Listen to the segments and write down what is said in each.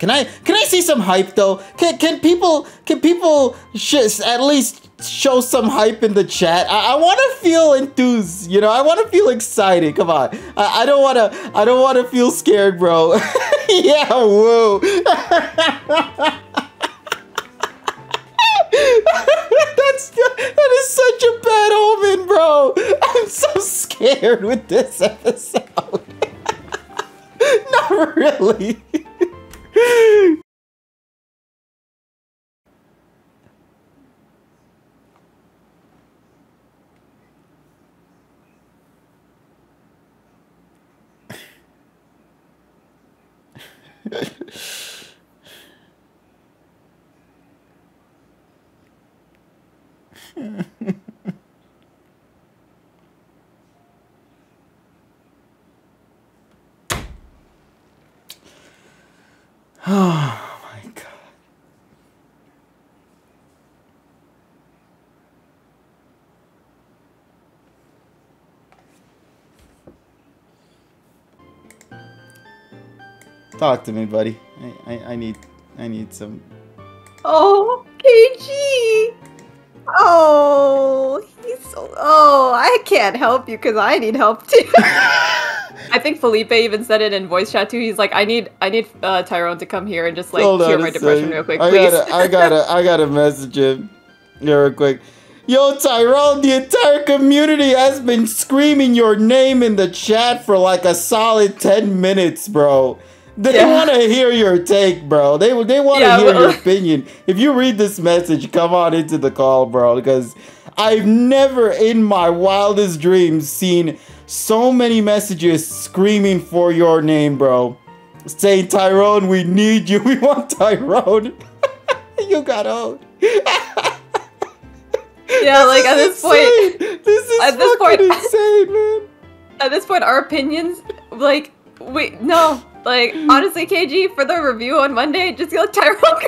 Can I see some hype though? Can people at least show some hype in the chat? I want to feel enthused, you know. I want to feel excited. Come on. I don't want to feel scared, bro. Yeah, woo. That is such a bad omen, bro. I'm so scared with this episode. Not really. Oh my God. Talk to me, buddy. I need some. Oh, KG. Oh, he's so. Oh, I can't help you because I need help too. I think Felipe even said it in voice chat too. He's like, I need Tyrone to come here and just like cure my depression real quick, please. I gotta message him real quick. Yo, Tyrone, the entire community has been screaming your name in the chat for like a solid 10 minutes, bro. They want to hear your take, bro. They want to hear your opinion. If you read this message, come on into the call, bro, because I've never in my wildest dreams seen so many messages screaming for your name, bro. Saying, Tyrone, we need you. We want Tyrone. You got out. Yeah, like at this point, this is insane, man. At this point, our opinions, like, no. Like, honestly, KG, for the review on Monday, just let Tyrone go.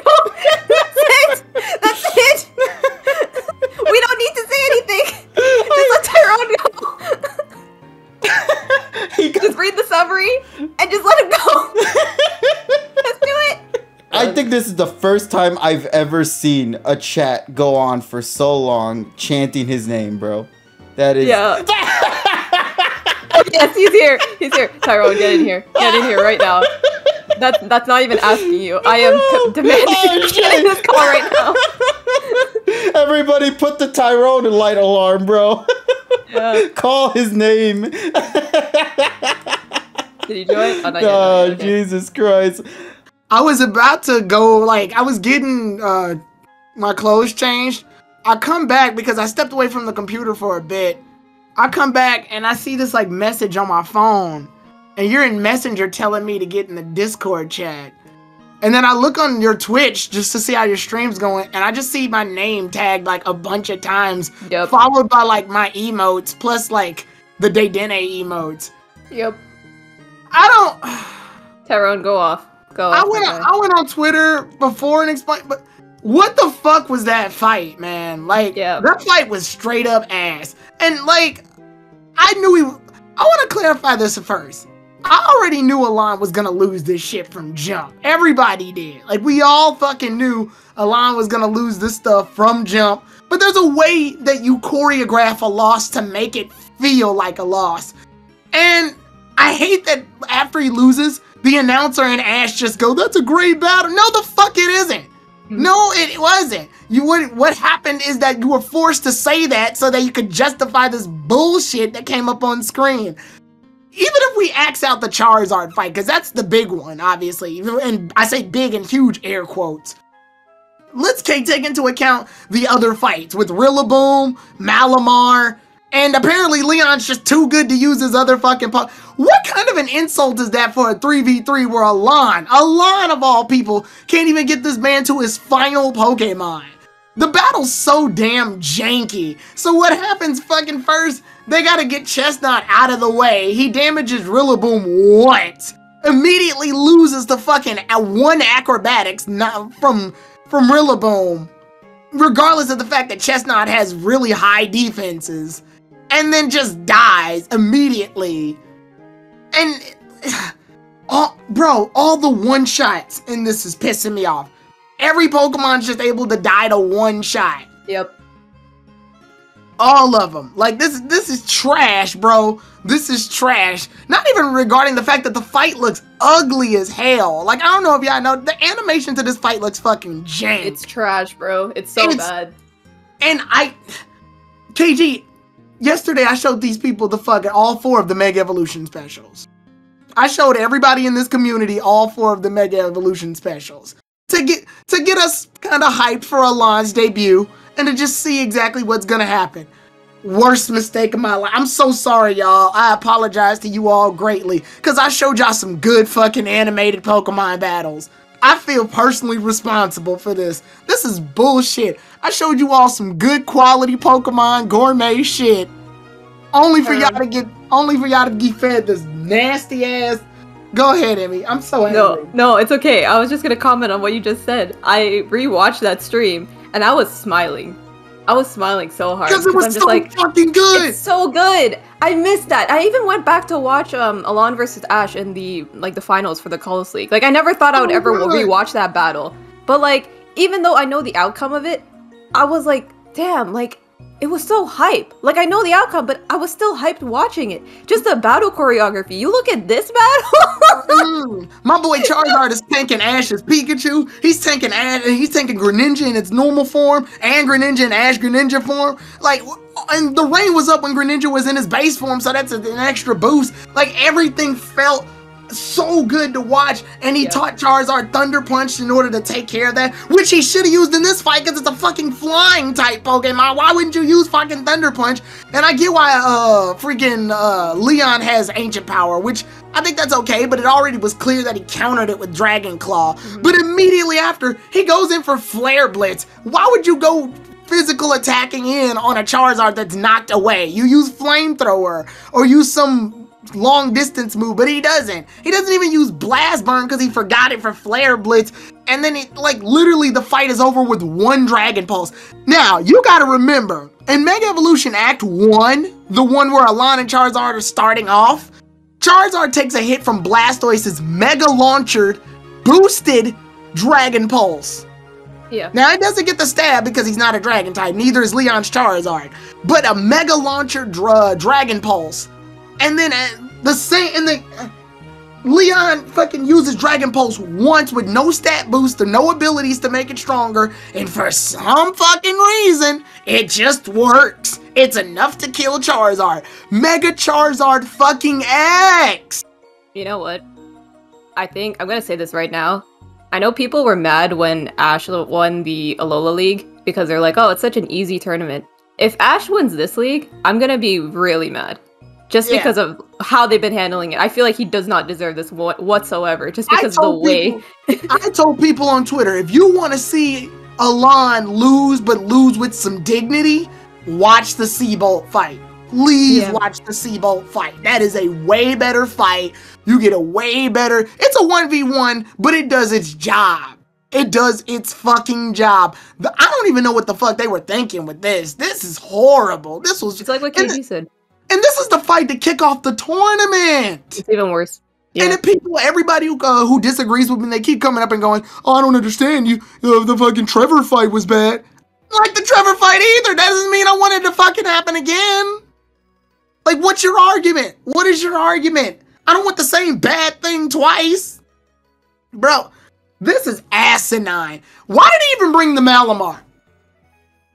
That's it. That's it. We don't need to say anything. Just let Tyrone go. Just read the summary and just let him go. Let's do it. I think this is the first time I've ever seen a chat go on for so long chanting his name, bro. That is... Yeah. Yes, he's here. He's here. Tyrone, get in here. Get in here right now. That's not even asking you. I am demanding getting this call right now. Everybody put the Tyrone light alarm, bro. Yeah. Call his name. Did you join? Oh, okay. Jesus Christ. I was about to go, like, I was getting my clothes changed. I come back because I stepped away from the computer for a bit. I come back and I see this like message on my phone, and you're in Messenger telling me to get in the Discord chat. And then I look on your Twitch just to see how your stream's going, and I just see my name tagged like a bunch of times, followed by like my emotes plus like the Daydene emotes. Yep. I don't. Tyrone, go off. Go off. I went on Twitter before and explained, but what the fuck was that fight, man? Like, that fight was straight up ass. And, like, I want to clarify this first. I already knew Alon was going to lose this shit from jump. Everybody did. Like, we all fucking knew Alon was going to lose this stuff from jump. But there's a way that you choreograph a loss to make it feel like a loss. And I hate that after he loses, the announcer and Ash just go, that's a great battle. No, the fuck it isn't. No, it wasn't. What happened is that you were forced to say that so that you could justify this bullshit that came up on screen. Even if we axe out the Charizard fight, because that's the big one, obviously, and I say big and huge air quotes. Let's take into account the other fights with Rillaboom, Malamar, and apparently Leon's just too good to use his other fucking What kind of an insult is that for a 3v3 where Alon of all people, can't even get this man to his final Pokemon? The battle's so damn janky. So what happens fucking first? They gotta get Chestnut out of the way. He damages Rillaboom once. Immediately loses to fucking one acrobatics from Rillaboom. Regardless of the fact that Chestnut has really high defenses. And then just dies immediately. And all the one-shots in this is pissing me off. Every Pokemon's just able to die to one shot. Yep. All of them. Like, this is trash, bro. This is trash. Not even regarding the fact that the fight looks ugly as hell. Like, I don't know if y'all know, the animation to this fight looks fucking jank. It's trash, bro. It's so bad. And KG, yesterday I showed these people all 4 of the Mega Evolution specials. I showed everybody in this community all 4 of the Mega Evolution specials. To get us kind of hyped for Alon's debut and to just see exactly what's gonna happen. Worst mistake of my life. I'm so sorry, y'all. I apologize to you all greatly because I showed y'all some good fucking animated Pokemon battles. I feel personally responsible for this. This is bullshit. I showed you all some good quality Pokemon gourmet shit. Only for y'all to get fed this nasty ass. Go ahead, Emmy. I'm so angry. No, it's okay. I was just gonna comment on what you just said. I rewatched that stream and I was smiling. I was smiling so hard because it was so fucking good. It's so good. I missed that. I even went back to watch Alon versus Ash in the finals for the Colors League. Like, I never thought I would ever rewatch that battle. But like, even though I know the outcome of it, I was like, damn, like, it was so hype. Like, I know the outcome, but I was still hyped watching it. Just the battle choreography. You look at this battle. My boy Charizard is tanking Ash's Pikachu. He's tanking Greninja in its normal form and Greninja in Ash Greninja form. Like, and the rain was up when Greninja was in his base form, so that's an extra boost. Like, everything felt so good to watch, and he taught Charizard Thunder Punch in order to take care of that, which he should have used in this fight because it's a fucking flying type Pokemon. Why wouldn't you use fucking Thunder Punch? And I get why Leon has Ancient Power, which I think that's okay, but it already was clear that he countered it with Dragon Claw. But immediately after, he goes in for Flare Blitz. Why would you go physical attacking in on a Charizard that's knocked away? You use Flamethrower or use some long distance move, but he doesn't even use Blast Burn because he forgot it for Flare Blitz, and then literally the fight is over with one Dragon Pulse. Now you gotta remember, in Mega Evolution Act 1, the one where Alon and Charizard are starting off, Charizard takes a hit from Blastoise's Mega Launched boosted Dragon Pulse. Yeah. Now it doesn't get the stab because he's not a dragon type, neither is Leon's Charizard, but a Mega Launched Dragon Pulse. And then Leon fucking uses Dragon Pulse once with no stat boost or no abilities to make it stronger, and for some fucking reason, it just works. It's enough to kill Charizard. Mega Charizard fucking X! You know what? I think, I'm gonna say this right now. I know people were mad when Ash won the Alola League because they're like, oh, it's such an easy tournament. If Ash wins this league, I'm gonna be really mad. Just because of how they've been handling it. I feel like he does not deserve this whatsoever, just because of the way. I told people on Twitter, if you want to see Alon lose, but lose with some dignity, watch the Seabolt fight. Please watch the Seabolt fight. That is a way better fight. You get a way better... It's a 1v1, but it does its job. It does its fucking job. I don't even know what the fuck they were thinking with this. This is horrible. It's like what KG said. And this is the fight to kick off the tournament. It's even worse. Yeah. And then everybody who disagrees with me, they keep coming up and going, oh, I don't understand you. The fucking Trevor fight was bad. Like the Trevor fight either. That doesn't mean I want it to fucking happen again. Like, what's your argument? What is your argument? I don't want the same bad thing twice. Bro, this is asinine. Why did he even bring the Malamar?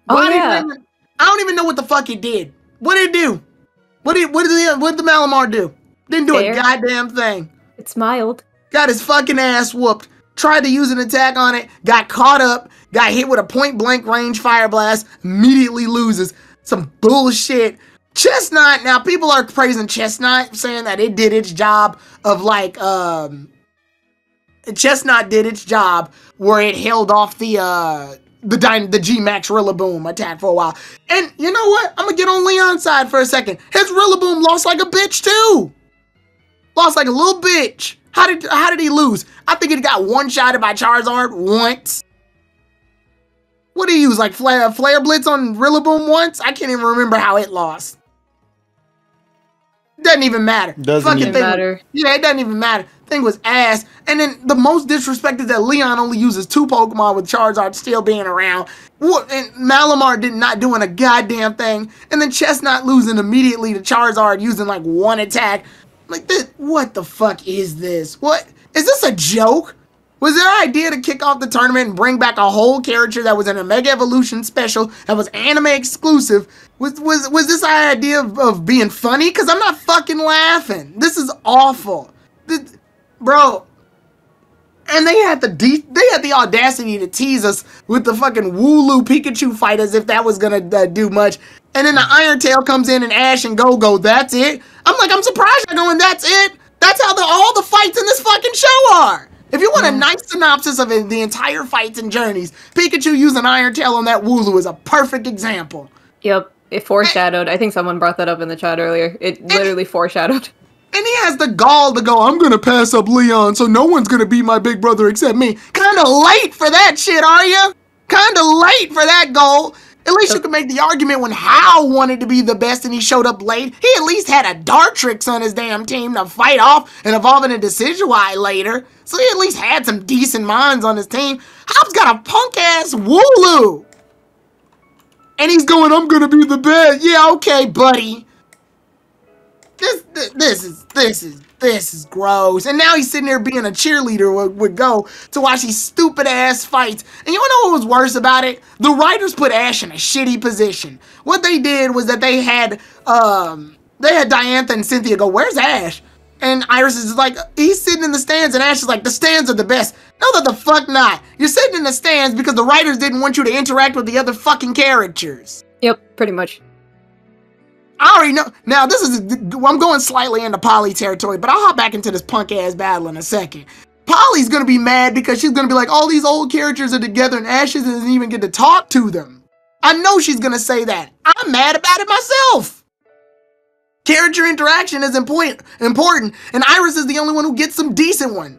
I don't even know what the fuck it did. What did it do? What did the Malamar do? Didn't do a goddamn thing. It smiled. Got his fucking ass whooped. Tried to use an attack on it. Got caught up. Got hit with a point blank range fire blast. Immediately loses. Some bullshit. Chestnut. Now people are praising Chestnut, saying that it did its job of like Chestnut did its job where it held off the G-Max Rillaboom attack for a while. And you know what? I'm gonna get on Leon's side for a second. His Rillaboom lost like a bitch too. Lost like a little bitch. How did he lose? I think he got one-shotted by Charizard once. What did he use? Like Flare Blitz on Rillaboom once? I can't even remember how it lost. Doesn't even matter. Doesn't even matter. Yeah, it doesn't even matter. Thing was ass. And then the most disrespect is that Leon only uses 2 Pokemon with Charizard still being around. And Malamar did not doing a goddamn thing. And then Chestnut losing immediately to Charizard using like 1 attack. Like, this, what the fuck is this? What? Is this a joke? Was their idea to kick off the tournament and bring back a whole character that was in a Mega Evolution special that was anime exclusive? Was this idea of being funny? Because I'm not fucking laughing. This is awful. Bro. And they had the audacity to tease us with the fucking Wooloo Pikachu fight as if that was gonna do much. And then the Iron Tail comes in and Ash and Go-Go, that's it? I'm like, I'm surprised you're going, that's it? That's how all the fights in this fucking show are. If you want a nice synopsis of the entire fights and journeys, Pikachu using Iron Tail on that Wooloo is a perfect example. Yep, it foreshadowed. I think someone brought that up in the chat earlier. It literally foreshadowed. And he has the gall to go, I'm gonna pass up Leon, so no one's gonna be my big brother except me. Kinda late for that shit, are you? Kinda late for that goal. At least you could make the argument when Hal wanted to be the best and he showed up late. He at least had a Dartrix on his damn team to fight off and evolve into Decidueye later. So he at least had some decent minds on his team. Hal's got a punk-ass Wooloo. And he's going, I'm gonna be the best. Yeah, okay, buddy. This is gross. And now he's sitting there being a cheerleader with Go to watch these stupid ass fights. And you wanna know what was worse about it? The writers put Ash in a shitty position. What they did was that they had Diantha and Cynthia go, where's Ash? And Iris is like, he's sitting in the stands, and Ash is like, the stands are the best. No, the fuck not. You're sitting in the stands because the writers didn't want you to interact with the other fucking characters. Yep, pretty much. I already know. Now, I'm going slightly into Polly territory, but I'll hop back into this punk-ass battle in a second. Polly's gonna be mad because she's gonna be like, all these old characters are together and Ash doesn't even get to talk to them. I know she's gonna say that. I'm mad about it myself. Character interaction is important, and Iris is the only one who gets some decent one.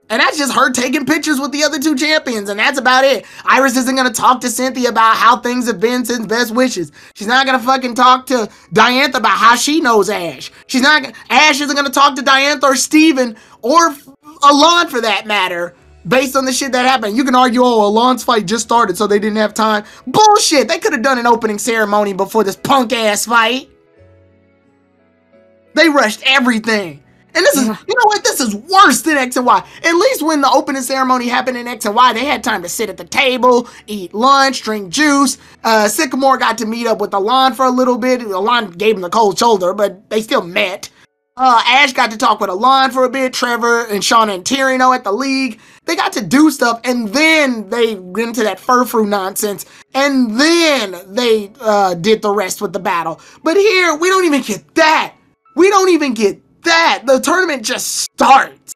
And that's just her taking pictures with the other 2 champions, and that's about it. Iris isn't gonna talk to Cynthia about how things have been since Best Wishes. She's not gonna fucking talk to Diantha about how she knows Ash. Ash isn't gonna talk to Diantha or Steven, or Alon for that matter, based on the shit that happened. You can argue, oh, Alon's fight just started, so they didn't have time. Bullshit! They could have done an opening ceremony before this punk-ass fight. They rushed everything. And this is, you know what, this is worse than X and Y. At least when the opening ceremony happened in X and Y, they had time to sit at the table, eat lunch, drink juice. Sycamore got to meet up with Alon for a little bit. Alon gave him the cold shoulder, but they still met. Ash got to talk with Alon for a bit, Trevor and Shauna and Tyrino at the league. They got to do stuff, and then they went into that Furfrou nonsense, and then they did the rest with the battle. But here, we don't even get that. We don't even get that. The tournament just starts.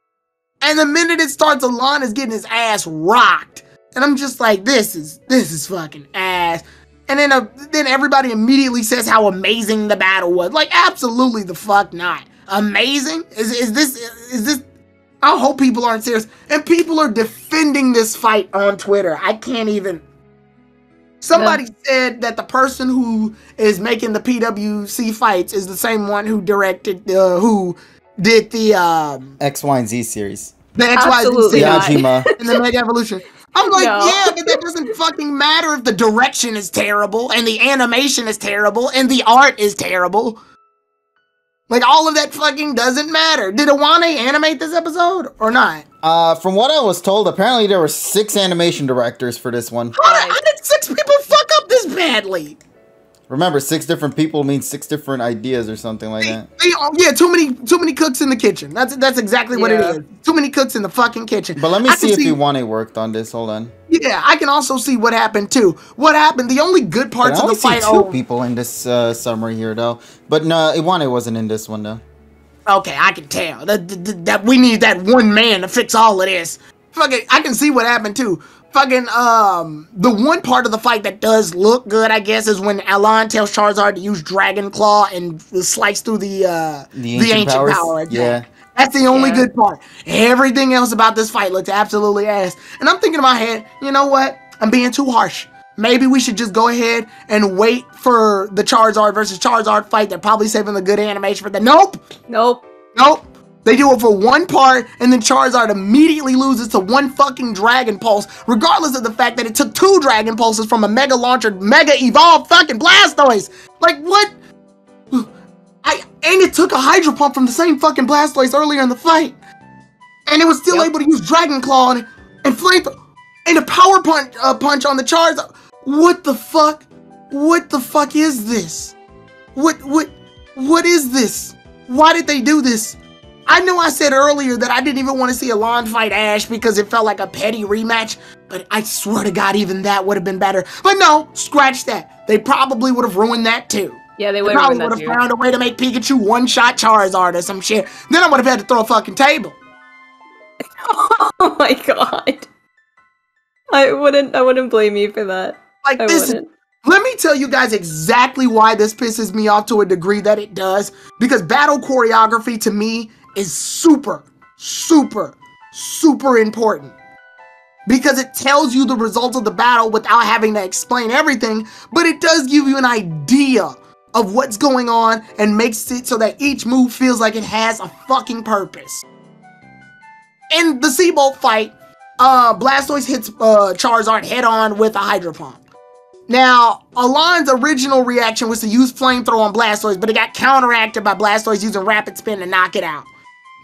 And the minute it starts, Alon is getting his ass rocked. And I'm just like, this is fucking ass. And then everybody immediately says how amazing the battle was. Like, absolutely the fuck not. Amazing? Is this I hope people aren't serious. And people are defending this fight on Twitter. I can't even. Somebody said that the person who is making the PWC fights is the same one who directed, who did the X, Y, and Z series. The X, Y, and Z Yajima. and the Mega Evolution. I'm like, yeah, but that doesn't fucking matter if the direction is terrible and the animation is terrible and the art is terrible. Like, all of that fucking doesn't matter. Did Iwane animate this episode or not? From what I was told, apparently there were 6 animation directors for this one. How did 6 people fuck up this badly? Remember, 6 different people means 6 different ideas or something like that. Yeah, too many cooks in the kitchen. That's exactly what it is. Too many cooks in the fucking kitchen. But let me see if Iwane worked on this. Hold on. Yeah, I can also see what happened too. What happened? The only good parts of the fight. I only see 2 people in this summary here though. But no, Iwane wasn't in this one though. Okay, I can tell that we need that one man to fix all of this. Fucking, I can see what happened too. Fucking, the one part of the fight that does look good, I guess, is when Alon tells Charizard to use Dragon Claw and slice through the ancient power. Yeah. That's the only good part. Everything else about this fight looks absolutely ass. And I'm thinking in my head, you know what? I'm being too harsh. Maybe we should just go ahead and wait for the Charizard versus Charizard fight. They're probably saving the good animation for the... Nope. They do it for one part, and then Charizard immediately loses to one fucking Dragon Pulse, regardless of the fact that it took 2 Dragon Pulses from a Mega Launcher, Mega Evolved fucking Blastoise. Like, what? And it took a Hydro Pump from the same fucking Blastoise earlier in the fight. And it was still able to use Dragon Claw and Flamethrower and a Power Punch on the Charizard. What the fuck? What the fuck is this? What is this? Why did they do this? I know I said earlier that I didn't even want to see Alon fight Ash because it felt like a petty rematch, but I swear to God, even that would have been better. But no, scratch that. They probably would have ruined that too. Yeah, they would have found a way to make Pikachu one-shot Charizard or some shit. Then I would have had to throw a fucking table. Oh my God. I wouldn't blame you for that. Like this. Let me tell you guys exactly why this pisses me off to a degree that it does. Because battle choreography to me is super, super, super important. Because it tells you the results of the battle without having to explain everything, but it does give you an idea of what's going on and makes it so that each move feels like it has a fucking purpose. In the Seabolt fight, Blastoise hits Charizard head-on with a Hydro Pump. Now, Alon's original reaction was to use Flamethrower on Blastoise, but it got counteracted by Blastoise using Rapid Spin to knock it out.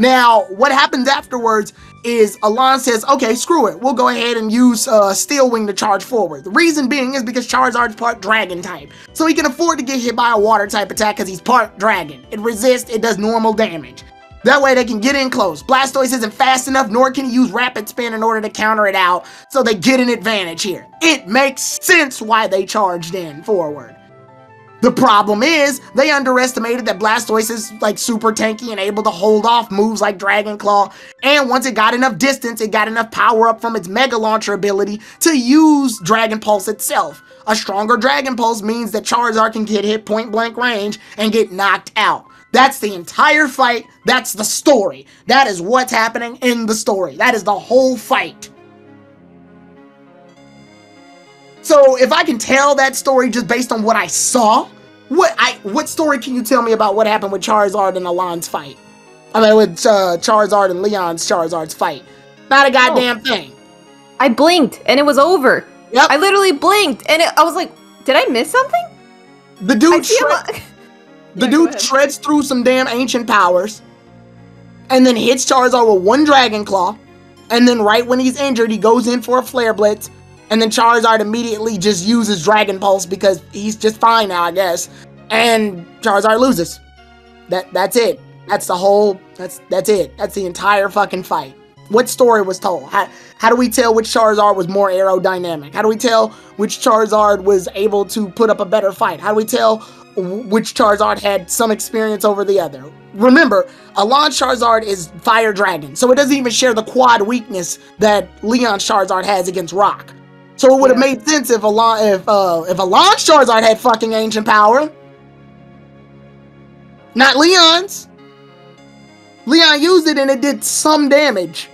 Now, what happens afterwards is Alon says, okay, screw it. We'll go ahead and use Steel Wing to charge forward. The reason being is because Charizard's part Dragon type. So he can afford to get hit by a Water type attack because he's part Dragon. It resists, it does normal damage. That way they can get in close. Blastoise isn't fast enough, nor can he use Rapid Spin in order to counter it out, so they get an advantage here. It makes sense why they charged in forward. The problem is, they underestimated that Blastoise is like super tanky and able to hold off moves like Dragon Claw, and once it got enough distance, it got enough power up from its Mega Launcher ability to use Dragon Pulse itself. A stronger Dragon Pulse means that Charizard can get hit point blank range and get knocked out. That's the entire fight. That's the story. That is what's happening in the story. That is the whole fight. So if I can tell that story just based on what I saw, what story can you tell me about what happened with Charizard and Alon's fight? I mean, with Charizard and Leon's Charizard's fight. Not a goddamn thing. I blinked and it was over. Yep. I literally blinked and I was like, did I miss something? The dude shreds through some damn ancient powers and then hits Charizard with one Dragon Claw. And then right when he's injured, he goes in for a Flare Blitz. And then Charizard immediately just uses Dragon Pulse because he's just fine now, I guess. And Charizard loses. That's it. That's the whole, that's it. That's the entire fucking fight. What story was told? How do we tell which Charizard was more aerodynamic? How do we tell which Charizard was able to put up a better fight? How do we tell which Charizard had some experience over the other? Remember, Alon's Charizard is Fire Dragon, so it doesn't even share the quad weakness that Leon's Charizard has against Rock. So it would have made sense if Alon's Charizard had fucking ancient power. Not Leon's. Leon used it and it did some damage.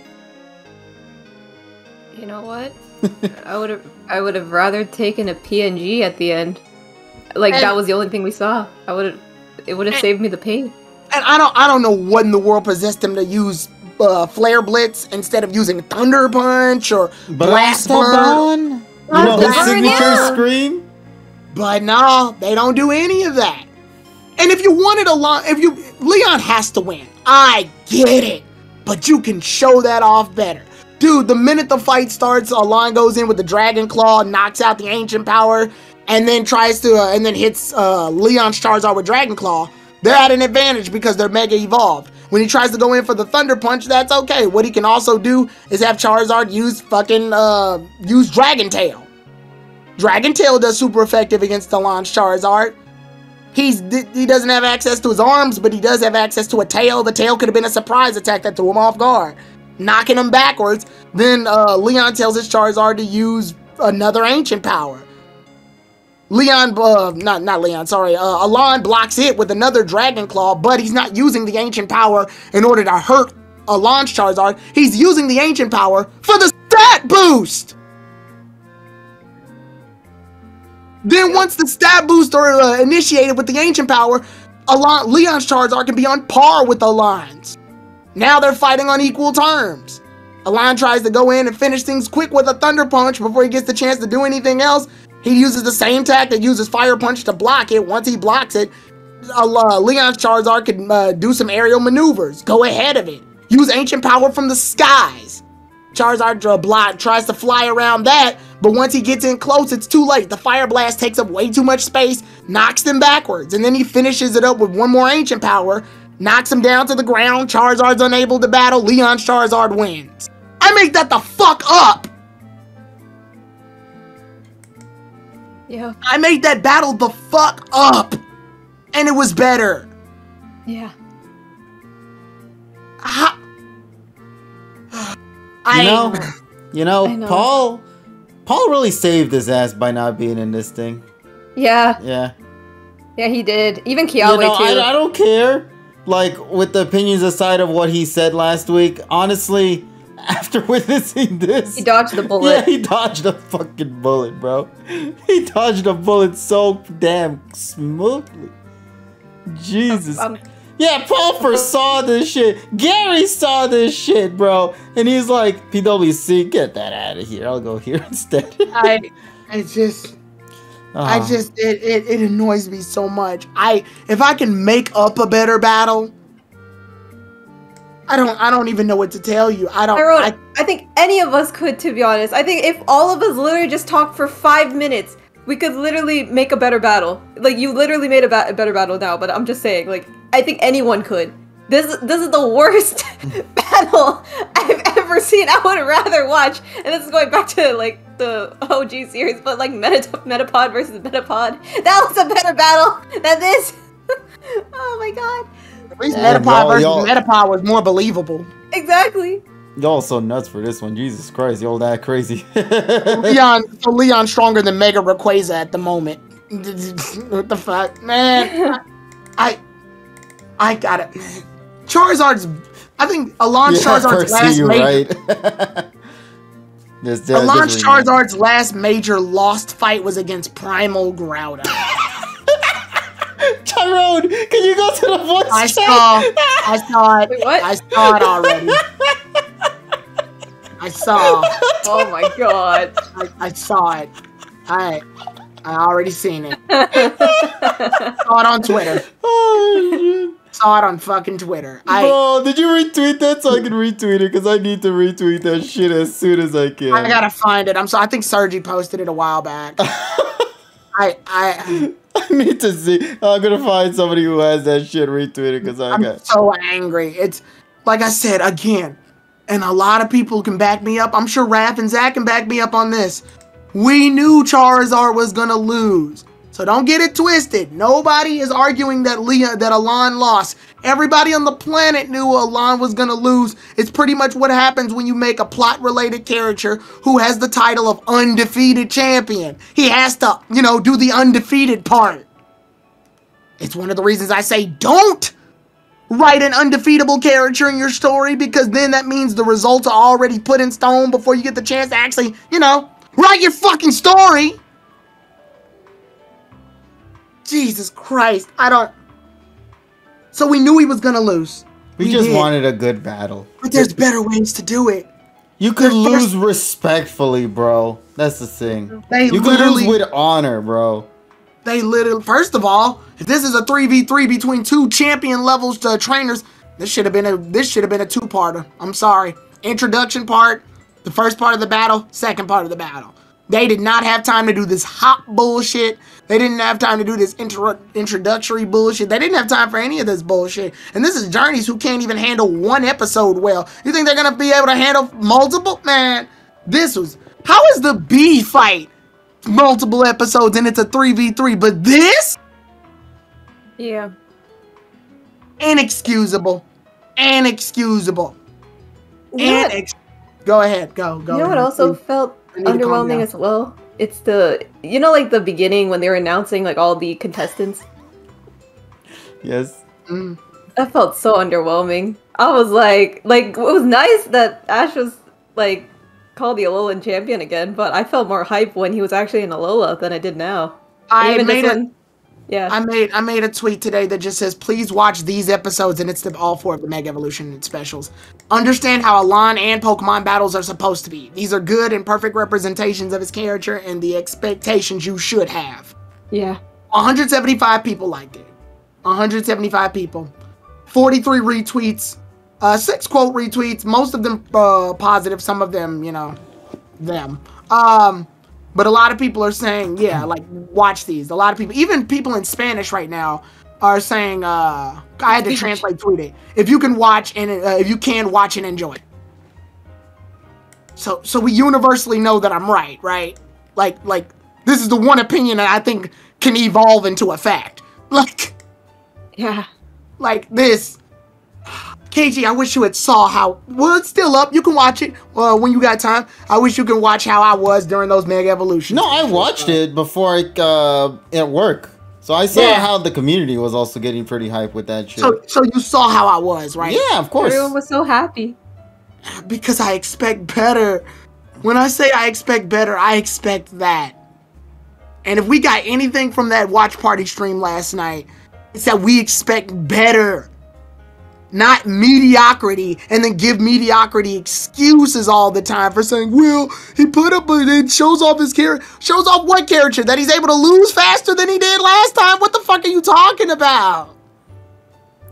You know what? I would have rather taken a PNG at the end. Like that was the only thing we saw. It would have saved me the pain. And I don't know what in the world possessed him to use Flare Blitz instead of using Thunder Punch or Blast Burn. You know his signature scream? But no, they don't do any of that. And if you wanted Leon has to win. I get it. But you can show that off better. Dude, the minute the fight starts, Alon goes in with the Dragon Claw, knocks out the ancient power, and then hits Leon's Charizard with Dragon Claw. They're at an advantage because they're Mega Evolved. When he tries to go in for the Thunder Punch, that's okay. What he can also do is have Charizard use Dragon Tail. Dragon Tail does super effective against Alon's Charizard. He doesn't have access to his arms, but he does have access to a tail. The tail could have been a surprise attack that threw him off guard, knocking him backwards. Then Leon tells his Charizard to use another ancient power. Alon blocks it with another Dragon Claw, but he's not using the ancient power in order to hurt Alon's Charizard. He's using the ancient power for the stat boost! Then once the stat boosts are initiated with the ancient power, Leon's Charizard can be on par with Alon's. Now they're fighting on equal terms. Alon tries to go in and finish things quick with a Thunder Punch before he gets the chance to do anything else. He uses the same tactic, uses Fire Punch to block it. Once he blocks it, Leon's Charizard can do some aerial maneuvers, go ahead of it, use Ancient Power from the skies. Charizard tries to fly around that, but once he gets in close, it's too late. The Fire Blast takes up way too much space, knocks him backwards, and then he finishes it up with one more Ancient Power, knocks him down to the ground. Charizard's unable to battle. Leon's Charizard wins. I made that the fuck up! Yeah. I made that battle the fuck up! And it was better. Yeah. You know, Paul really saved his ass by not being in this thing. Yeah. Yeah. Yeah, he did. Even Kiawe, too. I don't care. Like, with the opinions aside of what he said last week, honestly, after witnessing this... He dodged the bullet. Yeah, he dodged a fucking bullet, bro. He dodged a bullet so damn smoothly. Jesus. Yeah, Paul foresaw this shit. Gary saw this shit, bro. And he's like, PWC, get that out of here. I'll go here instead. It annoys me so much. If I can make up a better battle, I don't even know what to tell you. I think any of us could, to be honest. I think if all of us literally just talked for 5 minutes, we could literally make a better battle. Like, you literally made a better battle now, but I'm just saying, like, I think anyone could. This is the worst battle I've ever seen. I would rather watch, and this is going back to, like, the OG series, but, like, Metapod versus Metapod. That was a better battle than this. Oh my god. At least Metapod versus Metapod was more believable. Exactly. Y'all so nuts for this one. Jesus Christ, y'all that crazy. Leon's stronger than Mega Rayquaza at the moment. What the fuck? Man. I got it. Charizard's... I think Alon's Charizard's last major... Alon's Charizard's last major lost fight was against Primal Groudon. Tyrone, can you go to the voice chat? I saw it. Wait, what? I saw it already. I saw. Oh my god. I saw it. I already seen it. Saw it on Twitter. Oh, shit. Saw it on fucking Twitter. Bro, did you retweet that so I can retweet it? Because I need to retweet that shit as soon as I can. I gotta find it. I think Sergi posted it a while back. I need to see. I'm gonna find somebody who has that shit retweeted because I'm so angry. It's like I said again, and a lot of people can back me up. I'm sure Raph and Zach can back me up on this. We knew Charizard was gonna lose, so don't get it twisted. Nobody is arguing that Alon lost. Everybody on the planet knew Alon was gonna lose. It's pretty much what happens when you make a plot-related character who has the title of undefeated champion. He has to, do the undefeated part. It's one of the reasons I say don't write an undefeatable character in your story, because then that means the results are already put in stone before you get the chance to actually, write your fucking story. Jesus Christ, So we knew he was gonna lose. We just wanted a good battle. But there's better ways to do it. You could lose respectfully, bro. That's the thing. You could lose with honor, bro. First of all, if this is a 3v3 between two champion levels trainers, this should have been a two-parter. I'm sorry. Introduction part, the first part of the battle, second part of the battle. They did not have time to do this hop bullshit. They didn't have time to do this introductory bullshit. They didn't have time for any of this bullshit. And this is Journeys who can't even handle one episode well. You think they're going to be able to handle multiple? Man, how is the B fight multiple episodes and it's a 3v3? But this? Yeah. Inexcusable. Go ahead. Go. You know what also felt underwhelming as well? It's the beginning when they were announcing all the contestants. Yes. That felt so underwhelming. I was like it was nice that Ash was called the Alolan champion again, but I felt more hype when he was actually in Alola than I did now. Yeah. I made a tweet today that just says, please watch these episodes, and it's all 4 of the Mega Evolution specials. Understand how Alon and Pokemon battles are supposed to be. These are good and perfect representations of his character and the expectations you should have. Yeah. 175 people liked it. 175 people. 43 retweets. 6 quote retweets. Most of them positive. Some of them, you know, them. But a lot of people are saying, yeah, like, watch these. A lot of people, even people in Spanish right now, are saying, I had to translate tweet it. If you can watch and enjoy. So we universally know that I'm right? Like this is the one opinion that I think can evolve into a fact. Like, yeah, like this. KG, I wish you had saw how, well, it's still up. You can watch it when you got time. I wish you can watch how I was during those Mega Evolutions. No, I watched it before at work. So I saw how the community was also getting pretty hyped with that shit. So you saw how I was, right? Yeah, of course. Everyone was so happy. Because I expect better. When I say I expect better, I expect that. And if we got anything from that watch party stream last night, it's that we expect better. Not mediocrity, and then give mediocrity excuses all the time for saying, well, he put up, but it shows off his character. Shows off what character? That he's able to lose faster than he did last time? What the fuck are you talking about?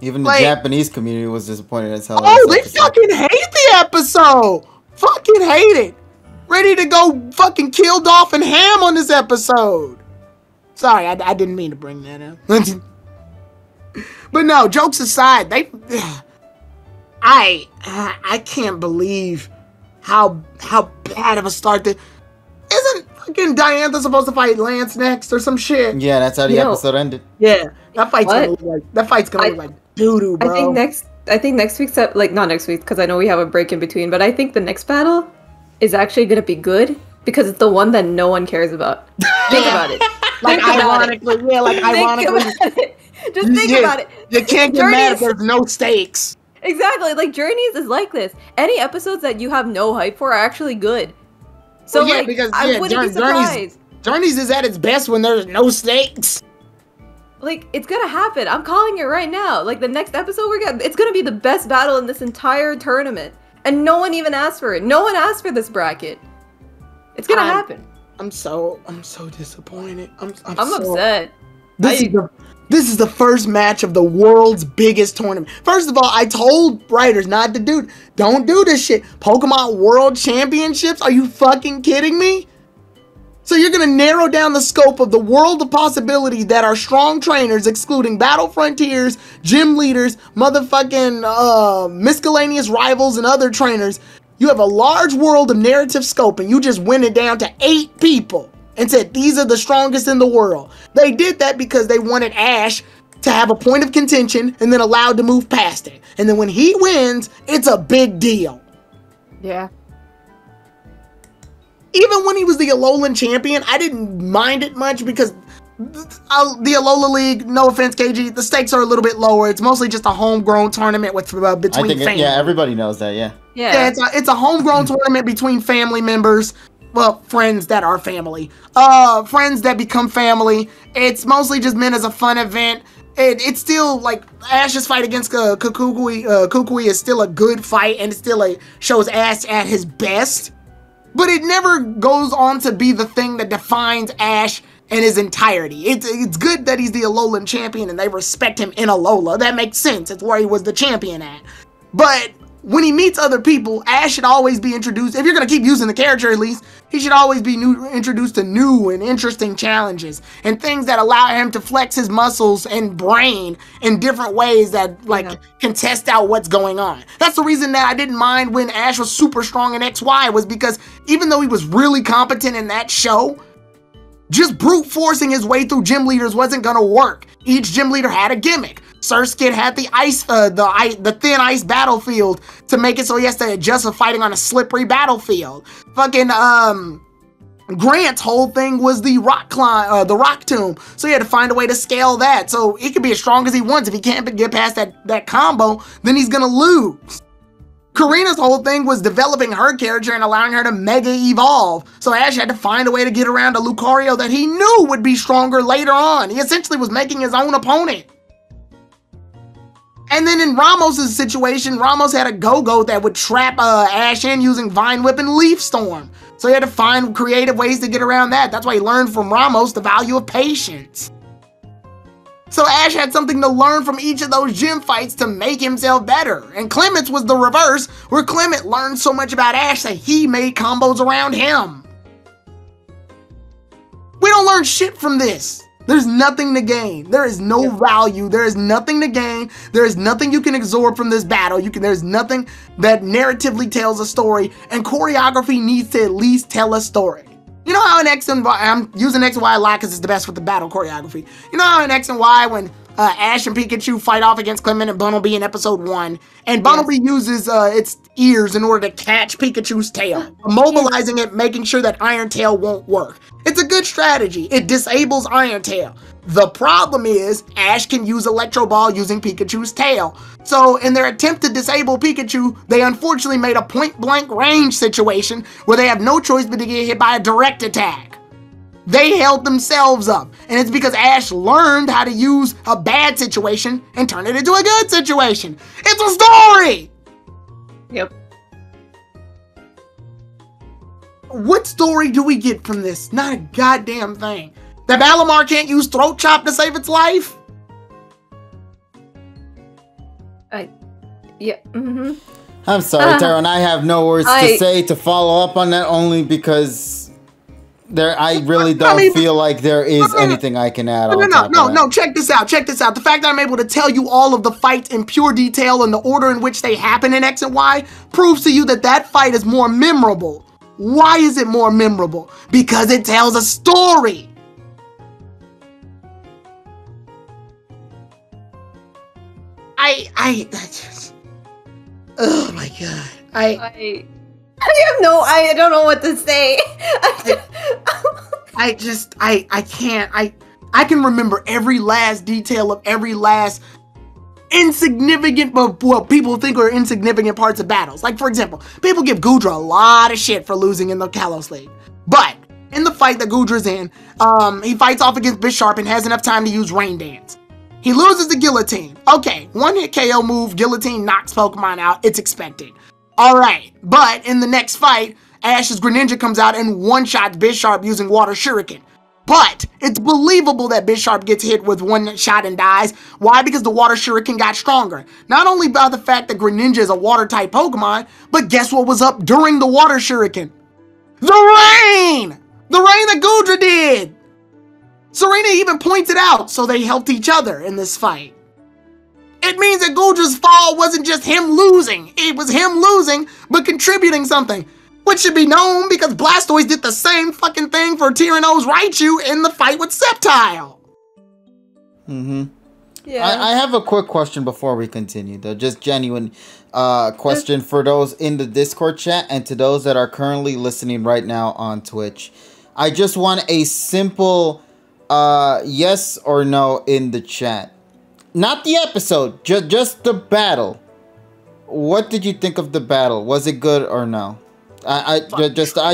Even the Japanese community was disappointed as hell. Oh, they fucking hate the episode. Fucking hate it. Ready to go fucking kill Dolphin Ham on this episode. Sorry, I didn't mean to bring that up. But no, jokes aside, I can't believe how bad of a start that isn't fucking Diantha supposed to fight Lance next or some shit. Yeah, that's how the episode ended. Yeah, that fight's gonna look like doo-doo, bro. I think next week's like not next week because I know we have a break in between, but I think the next battle is actually gonna be good because it's the one that no one cares about. Think about it. Like ironically. Just think about it. You can't get mad if there's no stakes. Exactly. Like Journeys is like this. Any episodes that you have no hype for are actually good. So I wouldn't be surprised. Journeys is at its best when there's no stakes. Like, it's gonna happen. I'm calling it right now. Like, the next episode it's gonna be the best battle in this entire tournament. And no one even asked for it. No one asked for this bracket. It's gonna happen. I'm so disappointed. I'm upset. This is the first match of the world's biggest tournament. First of all, I told writers not to don't do this shit. Pokemon World Championships? Are you fucking kidding me? So you're gonna narrow down the scope of the world of possibilities that are strong trainers, excluding Battle Frontiers, gym leaders, motherfucking miscellaneous rivals, and other trainers. You have a large world of narrative scope, and you just went it down to 8 people. And said, these are the strongest in the world. They did that because they wanted Ash to have a point of contention and then allowed to move past it. And then when he wins, it's a big deal. Yeah. Even when he was the Alolan champion, I didn't mind it much because the Alola League, no offense, KG, the stakes are a little bit lower. It's mostly just a homegrown tournament with between fans. Yeah, everybody knows that, yeah. Yeah, it's a homegrown tournament between family members. Well, friends that are family. Friends that become family. It's mostly just meant as a fun event. It's still, like, Ash's fight against Kukui is still a good fight, and it still shows Ash at his best. But it never goes on to be the thing that defines Ash in his entirety. It's good that he's the Alolan champion, and they respect him in Alola. That makes sense. It's where he was the champion at. But when he meets other people, Ash should always be introduced, if you're going to keep using the character at least, he should always be introduced to new and interesting challenges and things that allow him to flex his muscles and brain in different ways that can test out what's going on. That's the reason that I didn't mind when Ash was super strong in XY, was because even though he was really competent in that show, just brute forcing his way through gym leaders wasn't going to work. Each gym leader had a gimmick. Surskit had the thin ice battlefield to make it so he has to adjust to fighting on a slippery battlefield. Fucking Grant's whole thing was the rock tomb, so he had to find a way to scale that. So he could be as strong as he wants. If he can't get past that combo, then he's gonna lose. Karina's whole thing was developing her character and allowing her to mega evolve. So Ash had to find a way to get around a Lucario that he knew would be stronger later on. He essentially was making his own opponent. And then in Ramos' situation, Ramos had a Go-Go that would trap Ash in using Vine Whip and Leaf Storm. So he had to find creative ways to get around that. That's why he learned from Ramos the value of patience. So Ash had something to learn from each of those gym fights to make himself better. And Clement's was the reverse, where Clement learned so much about Ash that he made combos around him. We don't learn shit from this. There's nothing to gain. There is no value. There is nothing to gain. There is nothing you can absorb from this battle. There's nothing that narratively tells a story, and choreography needs to at least tell a story. You know how in X and Y, I'm using X and Y a lot because it's the best with the battle choreography. You know how in X and Y when Ash and Pikachu fight off against Clement and Bunnelby in episode 1, and Bunnelby uses its ears in order to catch Pikachu's tail, immobilizing it, making sure that Iron Tail won't work. It's a good strategy. It disables Iron Tail. The problem is Ash can use Electro Ball using Pikachu's tail. So in their attempt to disable Pikachu, they unfortunately made a point-blank range situation where they have no choice but to get hit by a direct attack. They held themselves up, and it's because Ash learned how to use a bad situation and turn it into a good situation. It's a story! Yep. What story do we get from this? Not a goddamn thing. That Malamar can't use Throat Chop to save its life? Yeah. Mm-hmm. I'm sorry, Tyrone. I have no words to say to follow up on that, only because I really don't feel like there is anything I can add on. No, check this out. The fact that I'm able to tell you all of the fights in pure detail and the order in which they happen in X and Y proves to you that that fight is more memorable. Why is it more memorable? Because it tells a story. Oh my god. I don't know what to say. I can remember every last detail of every last insignificant, but what people think are insignificant parts of battles. Like, for example, people give Goodra a lot of shit for losing in the Kalos League. But in the fight that Goodra's in, he fights off against Bisharp and has enough time to use Rain Dance. He loses the Guillotine. Okay, one hit KO move, Guillotine knocks Pokemon out. It's expected. Alright, but in the next fight, Ash's Greninja comes out and one-shots Bisharp using Water Shuriken. But it's believable that Bisharp gets hit with one shot and dies. Why? Because the Water Shuriken got stronger. Not only by the fact that Greninja is a Water-type Pokemon, but guess what was up during the Water Shuriken? The rain! The rain that Goodra did! Serena even pointed out, so they helped each other in this fight. It means that Goodra's fall wasn't just him losing. It was him losing, but contributing something. Which should be known because Blastoise did the same fucking thing for Tyranno's Raichu in the fight with Sceptile. Mm-hmm. Yeah. I have a quick question before we continue, though. Just genuine question for those in the Discord chat and to those that are currently listening right now on Twitch. I just want a simple yes or no in the chat. Not the episode, just the battle. What did you think of the battle? Was it good or no? I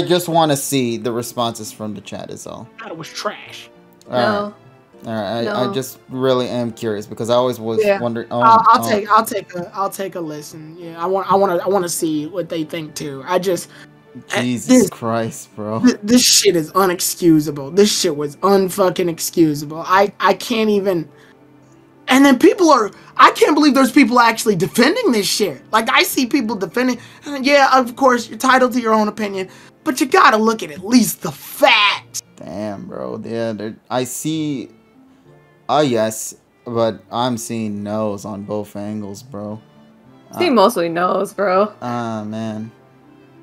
just want to see the responses from the chat is all. It was trash. No. All right. I just really am curious because I always was wondering. I'll take a listen. Yeah, I want to see what they think too. Jesus Christ, bro. This shit is unexcusable. This shit was unfucking excusable. I can't even. And then I can't believe there's people actually defending this shit. Like, I see people defending, yeah, of course, you're entitled to your own opinion, but you gotta look at least the facts. Damn, bro. Yeah, I see yes, but I'm seeing no's on both angles, bro. See mostly no's, bro. Man.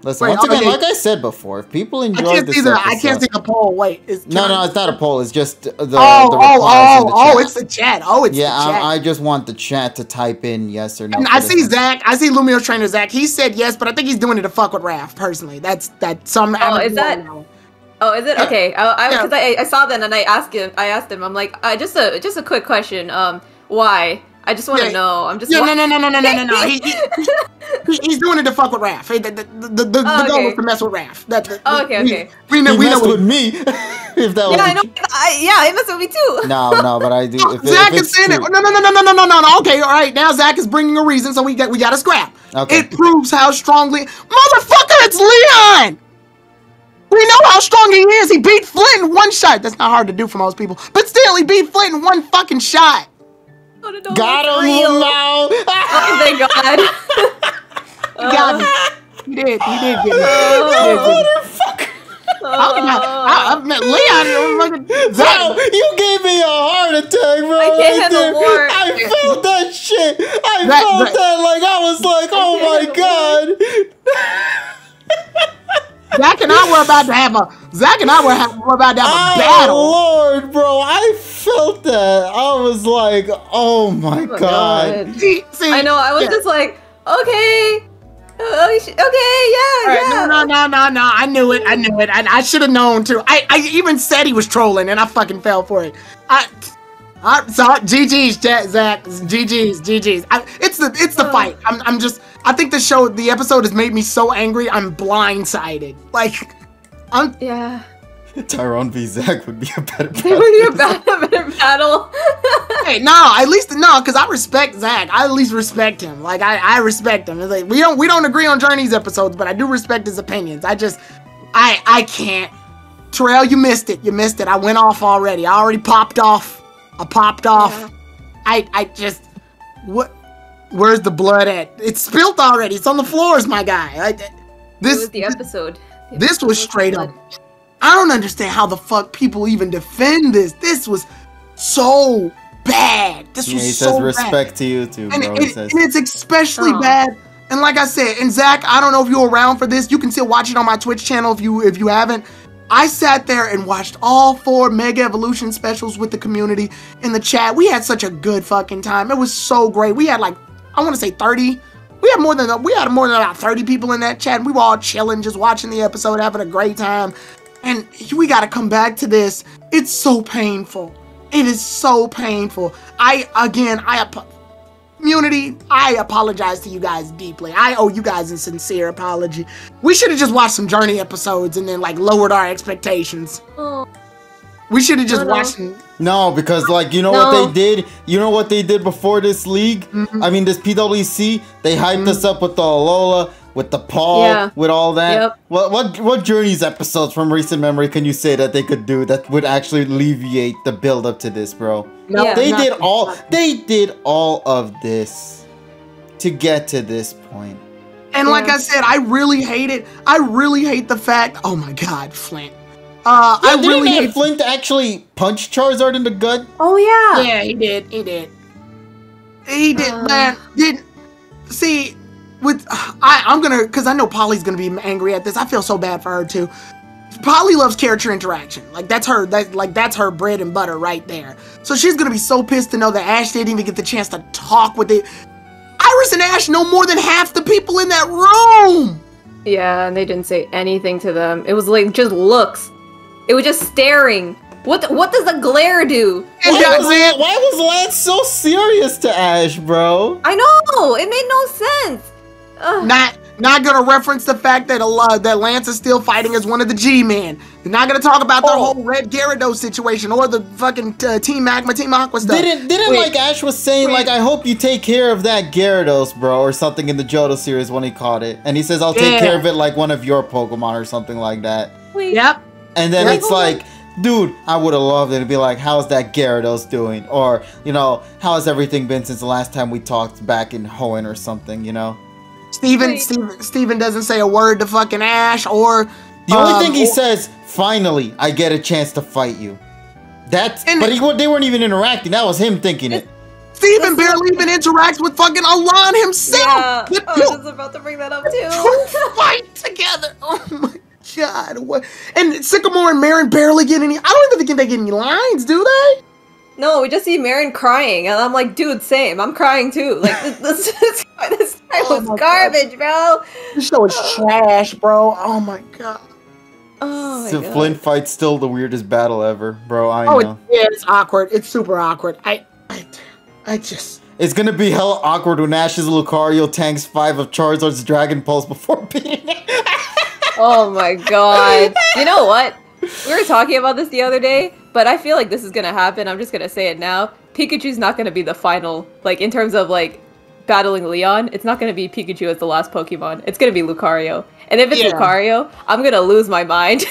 Listen, once again, like I said before, if people enjoy this episode... I can't see the poll. Wait. No, it's not a poll. It's just the replies in the chat. It's the chat. Oh, it's the chat. I just want the chat to type in yes or no. And I see Zach. I see Lumio's trainer Zach. He said yes, but I think he's doing it to fuck with Raph, personally. That's some... Oh, is that... Oh, is it? Okay. Because I saw that and I asked him, I'm like, just a quick question. Why? I just want to know. I'm just no. He's doing it to fuck with Raph. The goal was to mess with Raph. Okay. We know with me. If that was I know. He messed with me too. No, but I do. Zach is saying it. No. Okay, all right. Now Zach is bringing a reason, so we got to scrap. Okay. It proves how strongly, motherfucker, it's Leon. We know how strong he is. He beat Flint in one shot. That's not hard to do for most people, but still, he beat Flint in one fucking shot. Got him now. Oh, thank God. He got me. He did get me. Motherfucker. Leon, Zach, you gave me a heart attack, bro. I can't handle war. I felt that shit. I felt that like I was like, oh my God. Zach and I were about to have a battle. Lord, bro, I felt that. I was like, oh my God. See, I know. I was just like, okay. Okay, yeah. No. I knew it. I should have known too. I even said he was trolling, and I fucking fell for it. So GG's, Zach. GG's. It's the fight. I think the episode has made me so angry. I'm blindsided. Yeah. Tyrone v. Zach would be a better battle. It would be a better battle. Hey, because I respect Zach. I at least respect him. I respect him. It's like we don't agree on Journey's episodes, but I do respect his opinions. I can't. Terrell, you missed it. I went off already. I already popped off. Yeah. Where's the blood at? It's spilt already. It's on the floors, my guy. This was the episode. This was straight up. I don't understand how the fuck people even defend this. This was so bad. He says respect to you too, bro. And it's especially bad. And like I said, and Zach, I don't know if you're around for this. You can still watch it on my Twitch channel if you haven't. I sat there and watched all 4 Mega Evolution specials with the community in the chat. We had such a good fucking time. It was so great. We had I want to say 30. We had more than about 30 people in that chat. And we were all chilling, just watching the episode, having a great time. And we got to come back to this. It's so painful. It is so painful. Community, I apologize to you guys deeply. I owe you guys a sincere apology. We should have just watched some Journey episodes and then lowered our expectations. Oh. We should have just watched them. No, because what they did? You know what they did before this league? Mm-hmm. I mean, this PWC, they hyped us up with the Alola, with the Paul, with all that. Yep. What Journey's episodes from recent memory can you say that they could do that would actually alleviate the build up to this, bro? No, they did all of this to get to this point. And like I said, I really hate the fact. Oh my God, Flint. Didn't Flint actually punch Charizard in the gut? Oh yeah. Yeah, he did. Man. See. Because I know Polly's gonna be angry at this. I feel so bad for her too. Polly loves character interaction. That's her bread and butter right there. So she's gonna be so pissed to know that Ash didn't even get the chance to talk with it. Iris and Ash know more than half the people in that room. Yeah, and they didn't say anything to them. It was just looks. It was just staring. What does a glare do? Why was Lance so serious to Ash, bro? I know. It made no sense. Not gonna reference the fact that that Lance is still fighting as one of the G-Men. They're not gonna talk about their whole Red Gyarados situation or the fucking Team Magma, Team Aqua stuff. Didn't Ash was saying I hope you take care of that Gyarados, bro, or something in the Johto series when he caught it, and he says I'll take care of it like one of your Pokemon or something like that. Yep. And then it's dude, I would have loved it to be like, how's that Gyarados doing? Or, how has everything been since the last time we talked back in Hoenn or something, Steven doesn't say a word to fucking Ash or... The only thing he says, finally, I get a chance to fight you. But they weren't even interacting. That was him thinking it. Steven barely even interacts with fucking Alon himself! Yeah, I was just about to bring that up too. Fight together! Oh my God, what? And Sycamore and Marin barely get any... I don't even think they get any lines, do they? No, we just see Marin crying, and I'm like, dude, same. I'm crying too. This was garbage, bro. This show is trash, bro. Oh my God. Oh my God. Flint fight's still the weirdest battle ever, bro. I know. It's awkward. It's super awkward. It's It's gonna be hella awkward when Ash's Lucario tanks 5 of Charizard's Dragon Pulse before beating it. Oh my god. You know what? We were talking about this the other day, but I feel like this is gonna happen. I'm just gonna say it now. Pikachu's not gonna be the final, like, in terms of, like, battling Leon. It's not gonna be Pikachu as the last Pokemon. It's gonna be Lucario. And if it's Lucario, I'm gonna lose my mind.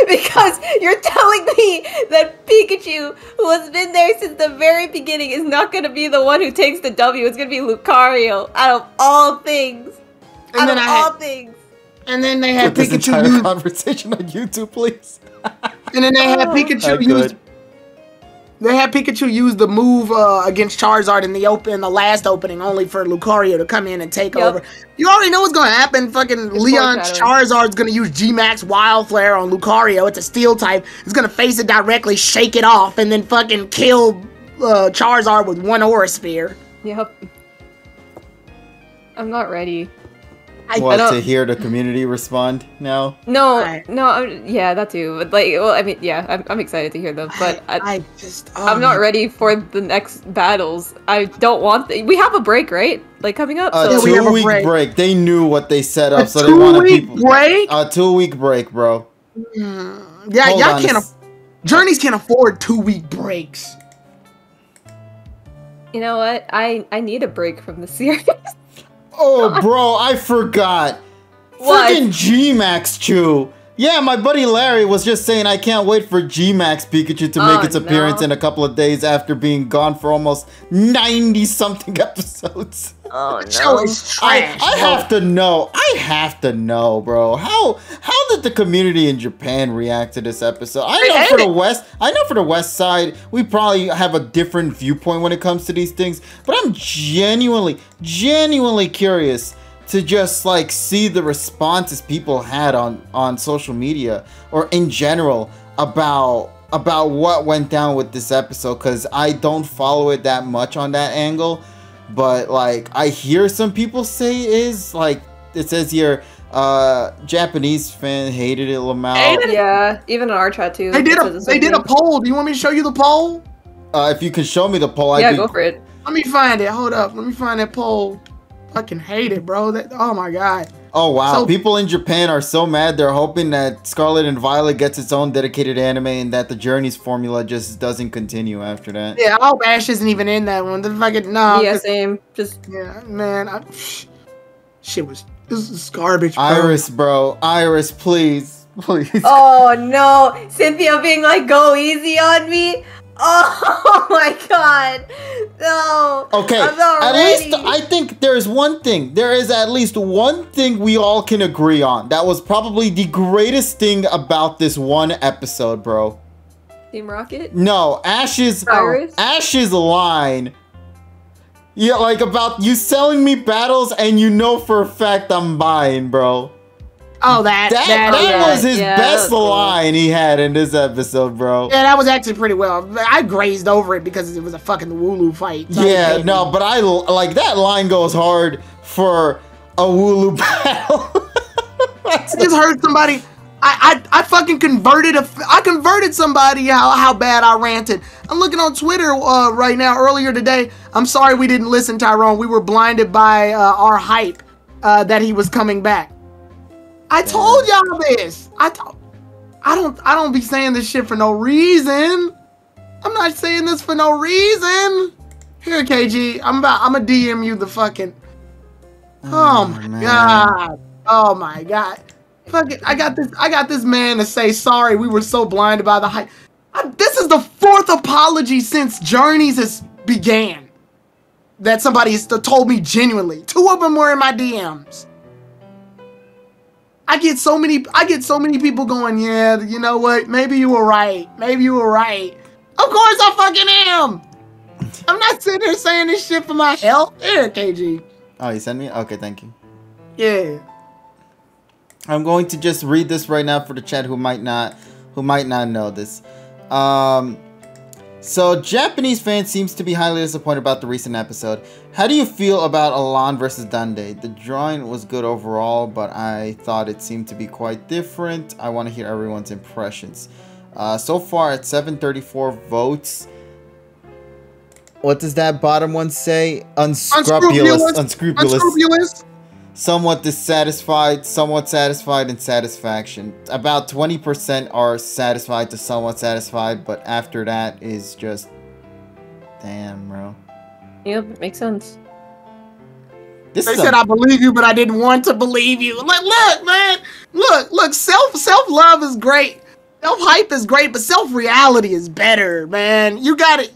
Because you're telling me that Pikachu, who has been there since the very beginning, is not gonna be the one who takes the W. It's gonna be Lucario, out of all things. And out of all things. And then they had Put Pikachu this entire conversation on YouTube, please. And then they had Pikachu use. They had Pikachu use the move against Charizard in the last opening, only for Lucario to come in and take over. You already know what's gonna happen. Fucking Leon's Charizard's gonna use G-Max Wild Flare on Lucario. It's a Steel type. It's gonna face it directly, shake it off, and then fucking kill Charizard with one Aura Sphere. Yep. I'm not ready. To hear the community respond now? No, yeah, that too. But like, well, I mean, yeah, I'm excited to hear them, but I'm not ready for the next battles. I don't want. We have a break, right? Like coming up. So. We have a 2-week break. They knew what they set up, so they wanted people. 2-week break. A 2-week break, bro. Yeah, y'all can't. Journeys can't afford 2-week breaks. You know what? I need a break from the series. Oh, bro, I forgot. Freaking G-Max Chew. Yeah, my buddy Larry was just saying I can't wait for G-Max Pikachu to make its appearance in a couple of days after being gone for almost 90-something episodes. Oh, no. I have to know. I have to know, bro. How did the community in Japan react to this episode? I know for the West side, we probably have a different viewpoint when it comes to these things, but I'm genuinely curious to just like see the responses people had on social media or in general about what went down with this episode, because I don't follow it that much on that angle. But like I hear some people say is like it says here, Japanese fan hated it, Lamau. Yeah, even in our chat too. They did a poll. Do you want me to show you the poll? If you can show me the poll, go for it. Let me find it. Hold up. Let me find that poll. Fucking hate it, bro. Oh my god. Oh wow. So, people in Japan are so mad. They're hoping that Scarlet and Violet gets its own dedicated anime and that the Journeys formula just doesn't continue after that. Yeah, I hope Ash isn't even in that one. Yeah, same. Man. This is garbage, bro. Iris, please. Oh no, Cynthia being like, go easy on me. Oh my god, no. Okay, at least I think there is at least one thing we all can agree on. That was probably the greatest thing about this one episode, bro. Team Rocket? No, Ash's line. Yeah, like about you selling me battles and you know for a fact I'm buying, bro. Oh, that was his best line he had in this episode, bro. Yeah, that was actually pretty well. I grazed over it because it was a fucking Wooloo fight. So yeah, no, but I like that line goes hard for a Wooloo battle. I just heard somebody. I fucking converted somebody how bad I ranted. I'm looking on Twitter right now earlier today. I'm sorry we didn't listen, Tyrone. We were blinded by our hype that he was coming back. I told y'all this. I don't be saying this shit for no reason. I'm not saying this for no reason. Here, KG, I'm gonna DM you the fucking. Oh my god. Oh my god. Fuck it. I got this man to say sorry. We were so blinded by the hype. This is the 4th apology since Journeys has began that somebody has told me genuinely. 2 of them were in my DMs. I get so many people going, yeah, you know what? Maybe you were right. Maybe you were right. Of course I fucking am. I'm not sitting there saying this shit for my health. Here, KG. Oh, you sent me? Okay, thank you. Yeah. I'm going to just read this right now for the chat who might not know this. So, Japanese fans seems to be highly disappointed about the recent episode. How do you feel about Alan versus Dande? The drawing was good overall, but I thought it seemed to be quite different. I want to hear everyone's impressions. So far at 734 votes, what does that bottom one say? Unscrupulous. Unscrupulous. Somewhat dissatisfied, somewhat satisfied, and satisfaction. About 20% are satisfied to somewhat satisfied, but after that is just... Damn, bro. Yep, makes sense. They said, I believe you, but I didn't want to believe you. Like, look, man. Look, self-love is great. Self-hype is great, but self-reality is better, man. You gotta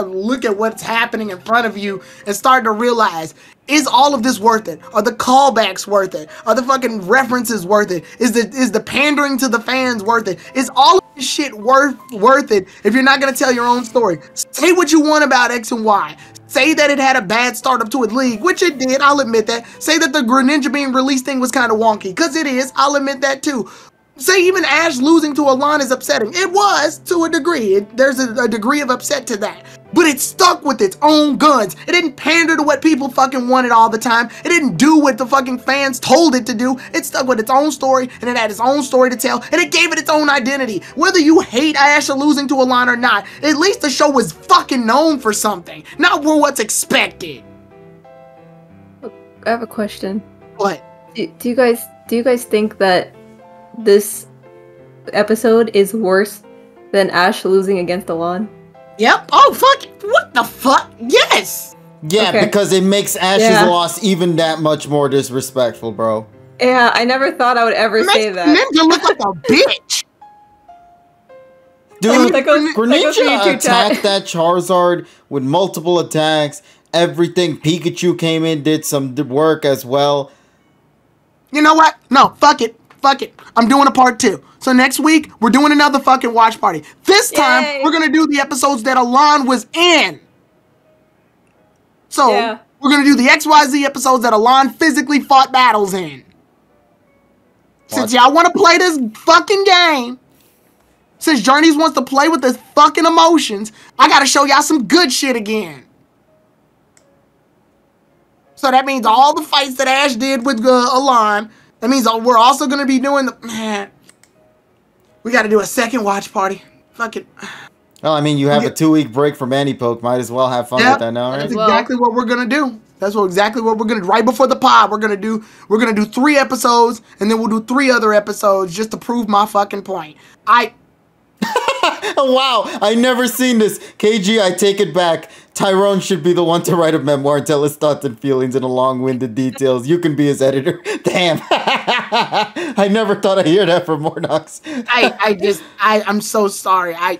look at what's happening in front of you and start to realize, is all of this worth it? Are the callbacks worth it? Are the fucking references worth it? Is the pandering to the fans worth it? Is all of this shit worth it if you're not gonna tell your own story? Say what you want about X and Y. Say that it had a bad startup to its league, which it did, I'll admit that. Say that the Greninja being released thing was kind of wonky, because it is, I'll admit that too. Say even Ash losing to Alon is upsetting. It was, to a degree. There's a degree of upset to that. But it stuck with its own guns. It didn't pander to what people fucking wanted all the time. It didn't do what the fucking fans told it to do. It stuck with its own story, and it had its own story to tell, and it gave it its own identity. Whether you hate Ash losing to Alon or not, at least the show was fucking known for something, not for what's expected. I have a question. What? Do you guys think that this episode is worse than Ash losing against Alon? Yep. Oh, fuck. What the fuck? Yes. Yeah, okay. Because it makes Ash's loss even that much more disrespectful, bro. Yeah, I never thought I would ever say that. Ninja look like a bitch. Dude, Greninja attacked that Charizard with multiple attacks. Everything. Pikachu came in, did some work as well. You know what? No, fuck it. Fuck it. I'm doing a part 2. So next week, we're doing another fucking watch party. This time, we're going to do the episodes that Alon was in. So, we're going to do the XYZ episodes that Alon physically fought battles in. Since y'all want to play this fucking game, since Journeys wants to play with his fucking emotions, I got to show y'all some good shit again. So that means all the fights that Ash did with Alon. That means we're also going to be doing the... Man, we got to do a second watch party. Fuck it. Well, I mean, you have a 2-week break from Anti-Poke. Might as well have fun with that now, right? That's exactly what we're going to do. That's exactly what we're going to do. Right before the pod, we're going to do 3 episodes, and then we'll do 3 other episodes just to prove my fucking point. Wow, I never seen this. KG, I take it back. Tyrone should be the one to write a memoir and tell his thoughts and feelings in a long-winded details. You can be his editor. Damn. I never thought I'd hear that from Mornox. I'm so sorry. I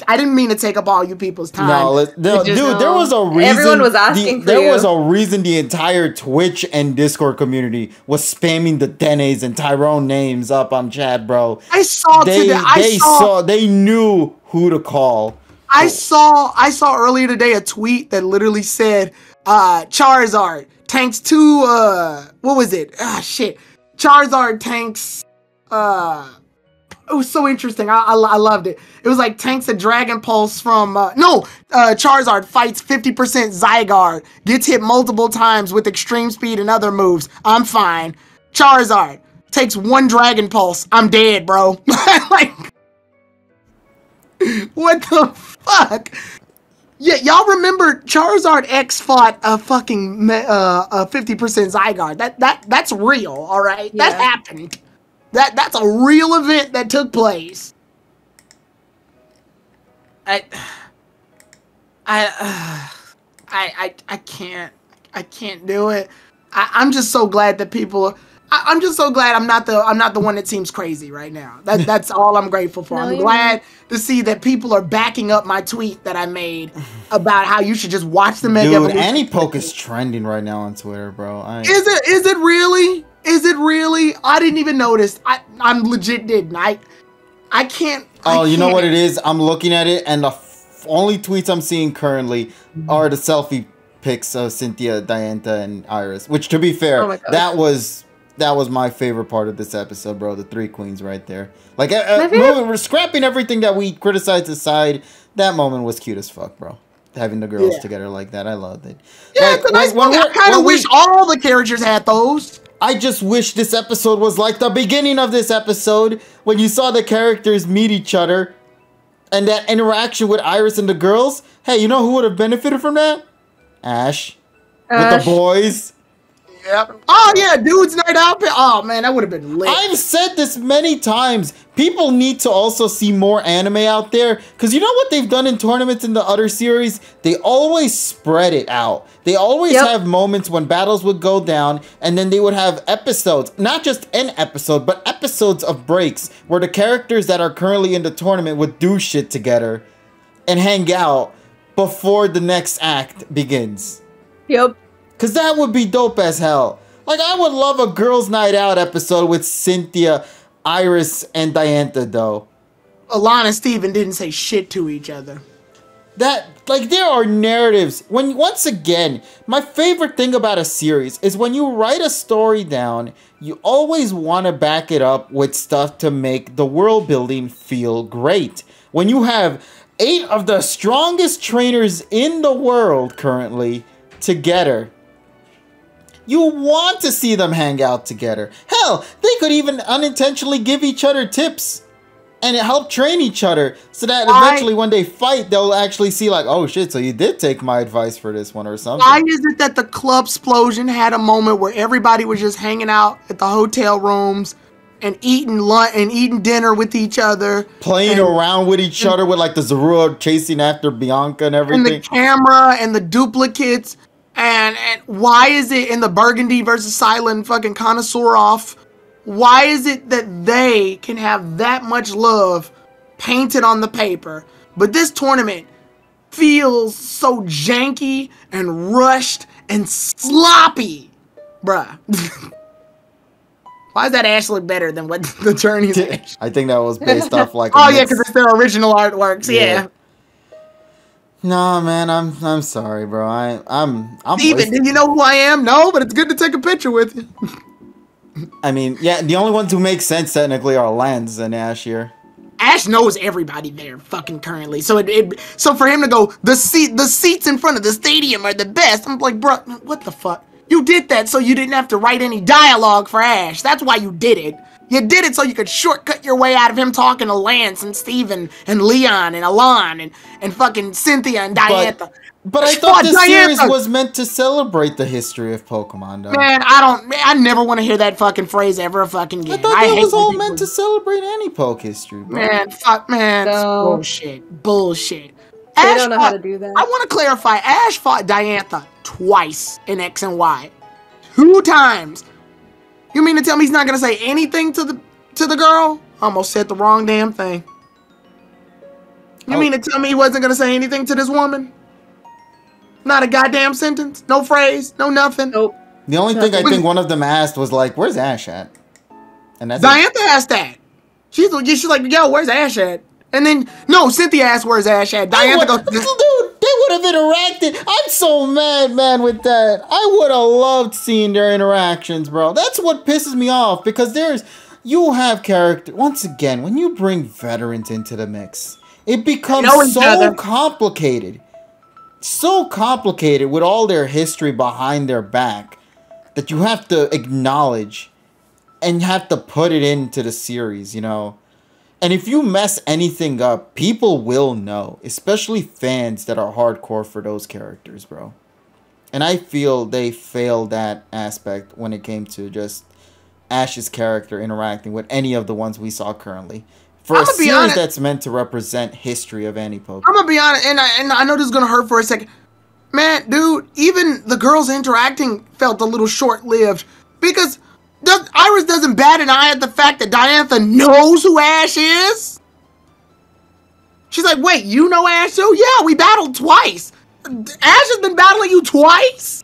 didn't mean to take up all you people's time. No, dude, there was a reason. Everyone was asking for you. There was a reason the entire Twitch and Discord community was spamming the Denes and Tyrone names up on chat, bro. They knew who to call. I saw earlier today a tweet that literally said, Charizard tanks 2, what was it? Charizard tanks, it was so interesting. I loved it. It was like tanks a Dragon Pulse from, Charizard fights 50% Zygarde, gets hit multiple times with extreme speed and other moves. I'm fine. Charizard takes 1 Dragon Pulse. I'm dead, bro. Like, what the fuck? Yeah, y'all remember Charizard X fought a fucking 50% Zygarde. That's real, all right? Yeah. That happened. That's a real event that took place. I can't do it. I'm just so glad that people. I'm just so glad I'm not the one that seems crazy right now. That's all I'm grateful for. I'm glad to see that people are backing up my tweet that I made about how you should just watch the Mega Evolution. Dude, Anti-Poke is trending right now on Twitter, bro. Is it really? Is it really? I didn't even notice. I'm legit didn't. I can't. You know what it is? I'm looking at it, and the only tweets I'm seeing currently are the selfie pics of Cynthia, Diantha, and Iris. Which, to be fair, that was my favorite part of this episode, bro. The 3 queens right there. Like, we're scrapping everything that we criticized aside. That moment was cute as fuck, bro. Having the girls together like that, I loved it. Yeah, I kind of wish all the characters had those. I just wish this episode was like the beginning of this episode when you saw the characters meet each other. And that interaction with Iris and the girls, hey, you know who would have benefited from that? Ash. With the boys. Yep. Oh, yeah, dude's night out. Oh, man, that would have been lit. I've said this many times. People need to also see more anime out there. Because you know what they've done in tournaments in the other series? They always spread it out. They always have moments when battles would go down. And then they would have episodes. Not just an episode, but episodes of breaks. Where the characters that are currently in the tournament would do shit together. And hang out before the next act begins. Yep. Because that would be dope as hell. Like, I would love a girls' night out episode with Cynthia, Iris, and Diantha, though. Alana and Steven didn't say shit to each other. That, like, there are narratives. Once again, my favorite thing about a series is when you write a story down, you always want to back it up with stuff to make the world building feel great. When you have 8 of the strongest trainers in the world currently together, you want to see them hang out together. Hell, they could even unintentionally give each other tips and help train each other so that eventually when they fight, they'll actually see like, oh shit, so you did take my advice for this one or something. Why is it that the Club Explosion had a moment where everybody was just hanging out at the hotel rooms and eating lunch and eating dinner with each other, playing around with each other with like the Zorua chasing after Bianca and everything, and the camera and the duplicates? And why is it in the Burgundy versus Silent fucking Connoisseur off? Why is it that they can have that much love painted on the paper, but this tournament feels so janky and rushed and sloppy, bruh? Why does that Ash look better than what the Journey's Ash? I think that was based off like. Oh yeah, because it's their original artworks. Yeah. No, man, I'm sorry, bro. I'm Steven, do you know who I am? No, but it's good to take a picture with you. I mean, yeah, the only ones who make sense technically are Lance and Ash here. Ash knows everybody there fucking currently. So so for him to go, the seats in front of the stadium are the best. I'm like, bro, what the fuck? You did that so you didn't have to write any dialogue for Ash. That's why you did it. You did it so you could shortcut your way out of him talking to Lance and Steven and Leon and Alon and fucking Cynthia and Diantha. But I thought this series was meant to celebrate the history of Pokemon, though. Man, I never want to hear that fucking phrase ever fucking again. I thought that was all meant to celebrate any Poke history, bro. Man, no. Bullshit. They don't know how to do that. I want to clarify, Ash fought Diantha twice in X and Y. 2 times. You mean to tell me he's not gonna say anything to the girl? Almost said the wrong damn thing. You mean to tell me he wasn't gonna say anything to this woman? Not a goddamn sentence? No phrase? No nothing? Nope. The only thing I think one of them asked was like, where's Ash at? And that's Diantha asked that. She's like, yo, where's Ash at? And then, no, Cynthia asked where's Ash at. Diantha goes, dude, they would have interacted. I'm so mad, man, with that. I would have loved seeing their interactions, bro. That's what pisses me off, because you have character. Once again, when you bring veterans into the mix, it becomes so complicated. So complicated with all their history behind their back that you have to acknowledge and have to put it into the series, you know? And if you mess anything up, people will know, especially fans that are hardcore for those characters, bro. And I feel they failed that aspect when it came to just Ash's character interacting with any of the ones we saw currently. For a series that's meant to represent history of any Pokemon. I'm gonna be honest, and I know this is gonna hurt for a second. Man, dude, even the girls interacting felt a little short-lived. Because Iris doesn't bat an eye at the fact that Diantha knows who Ash is. She's like, wait, you know Ash too? Yeah, we battled twice. Ash has been battling you twice?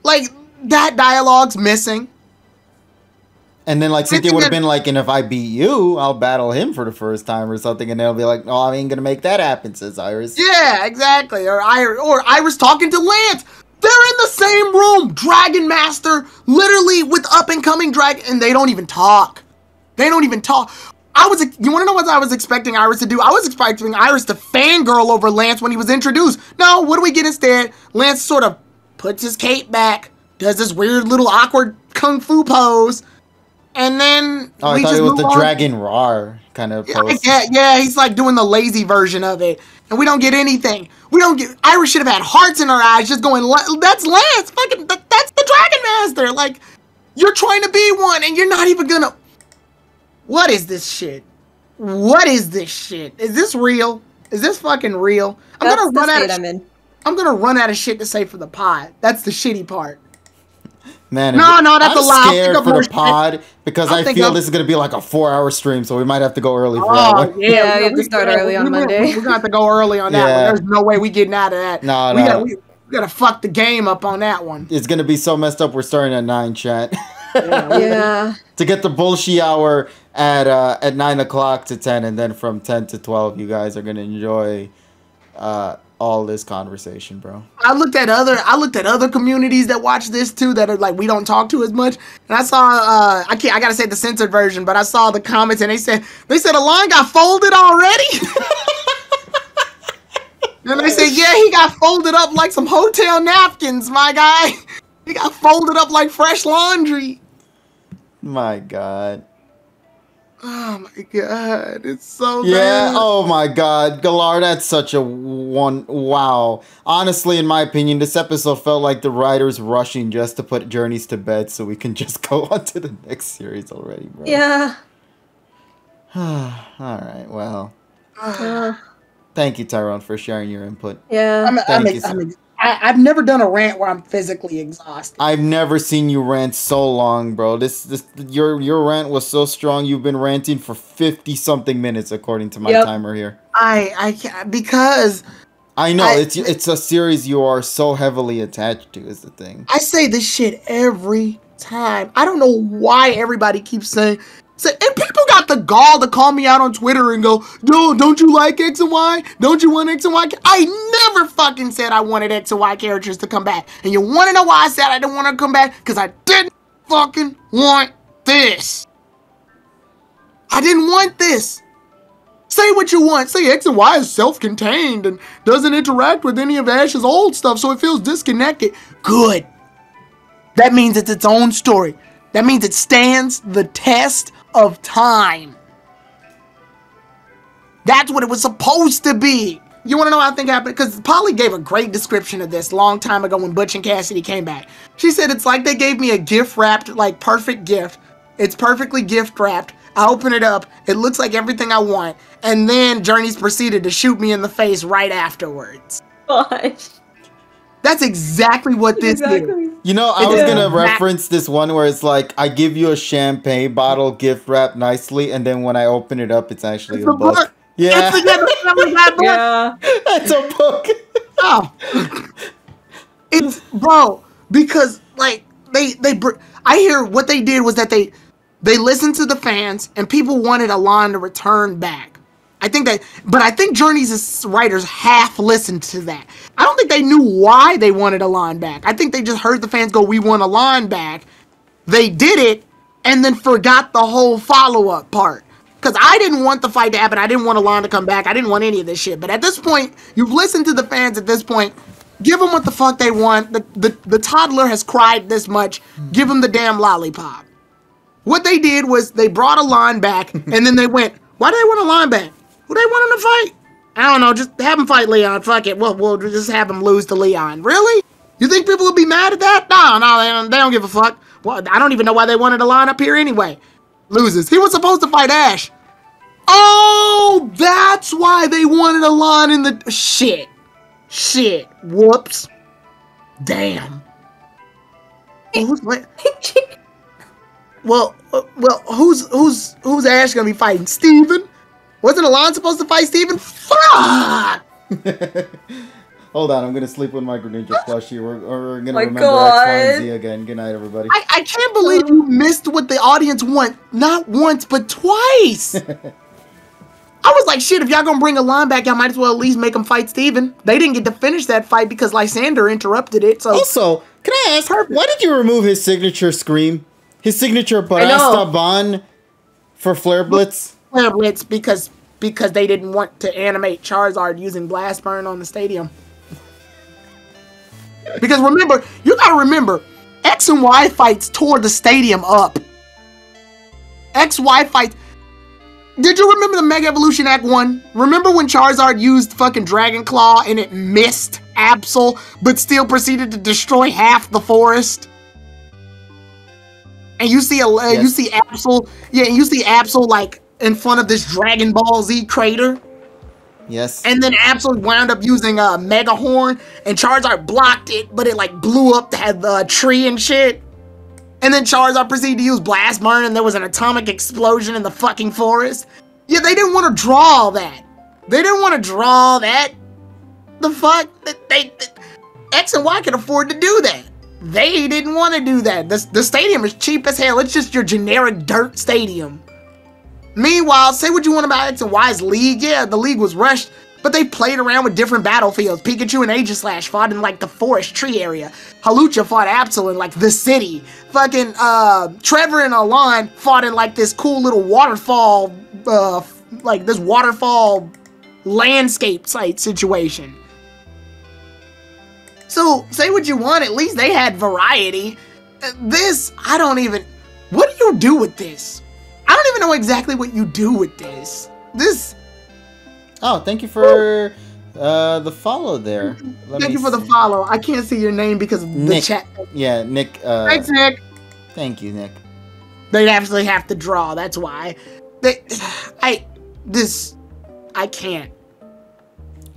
Like, that dialogue's missing. And then, like, Cynthia would have been like, and if I beat you, I'll battle him for the first time or something. And they'll be like, no, I ain't going to make that happen, says Iris. Yeah, exactly. Or Iris talking to Lance. They're in the same room. Dragon Master, literally with up-and-coming dragon. And they don't even talk. They don't even talk. You want to know what I was expecting Iris to do? I was expecting Iris to fangirl over Lance when he was introduced. No, what do we get instead? Lance sort of puts his cape back, does this weird little awkward kung fu pose, and then I thought it was the Dragon Roar kind of post. Yeah, he's like doing the lazy version of it, and we don't get anything. We don't get. Iris should have had hearts in her eyes, just going. That's Lance, fucking. That's the Dragon Master. Like, you're trying to be one, and you're not even gonna. What is this shit? What is this shit? Is this real? Is this fucking real? I'm gonna run out of shit to say for the pod. That's the shitty part. Man, no, that's a lie. I'm scared for the pod because I feel this is gonna be like a 4-hour stream, so we might have to go early for that one. Yeah, we have to start early on Monday. We're gonna have to go early on that one. There's no way we getting out of that. No. We gotta fuck the game up on that one. It's gonna be so messed up. We're starting at 9, chat. Yeah. To get the bullshit hour at 9 o'clock to 10, and then from 10 to 12, you guys are gonna enjoy all this conversation, bro. I looked at other communities that watch this too, that are like we don't talk to as much, and I saw I gotta say the censored version, but I saw the comments and they said a line got folded already. And they said, yeah, he got folded up like some hotel napkins, my guy. He got folded up like fresh laundry. My God. Oh my God, it's so yeah. bad. Oh my God, Galar, that's such a wow. Honestly, in my opinion, this episode felt like the writers rushing just to put Journeys to bed so we can just go on to the next series already, bro. Yeah. All right. Well. Thank you, Tyrone, for sharing your input. Yeah. I've never done a rant where I'm physically exhausted. I've never seen you rant so long, bro. Your rant was so strong. You've been ranting for 50-something minutes, according to my timer here. Because I know it's a series you are so heavily attached to. Is the thing. I say this shit every time. I don't know why everybody keeps saying. And people got the gall to call me out on Twitter and go, no, don't you like X and Y? Don't you want X and Y? I never fucking said I wanted X and Y characters to come back. And you want to know why I said I didn't want to come back? Because I didn't fucking want this. I didn't want this. Say what you want. Say X and Y is self-contained and doesn't interact with any of Ash's old stuff, so it feels disconnected. Good. That means it's its own story. That means it stands the test of time. That's what it was supposed to be. You want to know how I think it happened? Because Polly gave a great description of this a long time ago when Butch and Cassidy came back. She said it's like they gave me a gift wrapped, like perfect gift. It's perfectly gift wrapped. I open it up. It looks like everything I want. And then Journeys proceeded to shoot me in the face right afterwards. Gosh. That's exactly what this is. You know, I was going to reference this one where it's like, I give you a champagne bottle gift wrapped nicely, and then when I open it up, it's actually a book. Yeah. It's a book. Oh. It's, bro, because, like, I hear what they did was that they listened to the fans, and people wanted Alon to return back. I think Journeys' writers half listened to that. I don't think they knew why they wanted Alon back. I think they just heard the fans go, we want Alon back. They did it, and then forgot the whole follow-up part. Because I didn't want the fight to happen. I didn't want Alon to come back. I didn't want any of this shit. But at this point, you've listened to the fans at this point. Give them what the fuck they want. The toddler has cried this much. Give them the damn lollipop. What they did was they brought Alon back, and then they went, why do they want Alon back? Who they want him to fight? I don't know, just have him fight Leon. Fuck it, we'll just have him lose to Leon. Really? You think people would be mad at that? No, they don't give a fuck. Well, I don't even know why they wanted Alon up here anyway. Loses. He was supposed to fight Ash. Oh, that's why they wanted Alon in the... Shit. Whoops. Damn. Well, who's Ash gonna be fighting? Steven? Wasn't Alon supposed to fight Steven? Fuck! Hold on, I'm gonna sleep with my Greninja plushie. We're gonna remember X, Y, and Z again. Good night, everybody. I can't believe you missed what the audience want. Not once, but twice. I was like, shit, if y'all gonna bring Alon back, y'all might as well at least make him fight Steven. They didn't get to finish that fight because Lysander interrupted it. So also, can I ask, why did you remove his signature scream? His signature Parastaban for Flare Blitz? Flare Blitz because they didn't want to animate Charizard using Blast Burn on the stadium. Because you gotta remember, X and Y fights tore the stadium up. XY fight. Did you remember the Mega Evolution Act 1? Remember when Charizard used fucking Dragon Claw and it missed Absol, but still proceeded to destroy half the forest? And you see you see Absol, and you see Absol like in front of this Dragon Ball Z crater. Yes. And then Absol wound up using a Mega Horn, and Charizard blocked it, but it like blew up the tree and shit. And then Charizard proceeded to use Blast Burn, and there was an atomic explosion in the fucking forest. Yeah, they didn't want to draw that. They didn't want to draw that. The fuck? X and Y can afford to do that. They didn't want to do that. The stadium is cheap as hell. It's just your generic dirt stadium. Meanwhile, say what you want about X and Y's league. Yeah, the league was rushed, but they played around with different battlefields. Pikachu and Aegislash fought in like the forest tree area. Halucha fought Absol in like the city. Fucking Trevor and Alon fought in like this cool little waterfall, like this waterfall landscape site situation. So say what you want, at least they had variety. This, I don't even, what do you do with this? I don't even know exactly what you do with this. Oh, thank you for the follow there. Thank you for the follow. I can't see your name because of the chat. Yeah, Nick. Thanks, Nick. Thank you, Nick. They'd actually have to draw. That's why. I can't.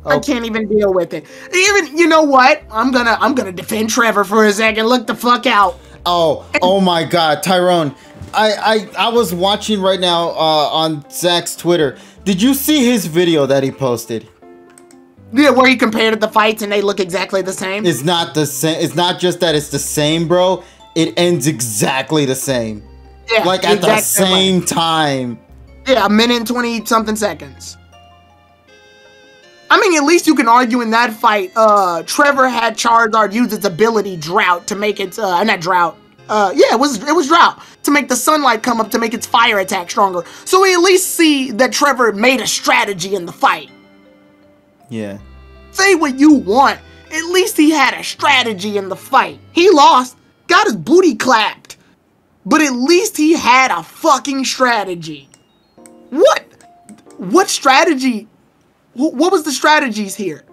Oh. I can't even deal with it. Even, you know what? I'm gonna defend Trevor for a second. Look the fuck out. Oh my God, Tyrone. I was watching right now on Zach's Twitter. Did you see his video that he posted? Yeah, where he compared the fights and they look exactly the same? It's not the same. It's not just that it's the same, bro. It ends exactly the same. Yeah, like at the same time. Yeah, a minute and 20-something seconds. I mean, at least you can argue in that fight, Trevor had Charizard use its ability Drought to make its, not Drought. Yeah, it was Drought to make the sunlight come up to make its fire attack stronger. So we at least see that Trevor made a strategy in the fight. Yeah. Say what you want. At least he had a strategy in the fight. He lost, got his booty clapped. But at least he had a fucking strategy. What strategy? What was the strategies here?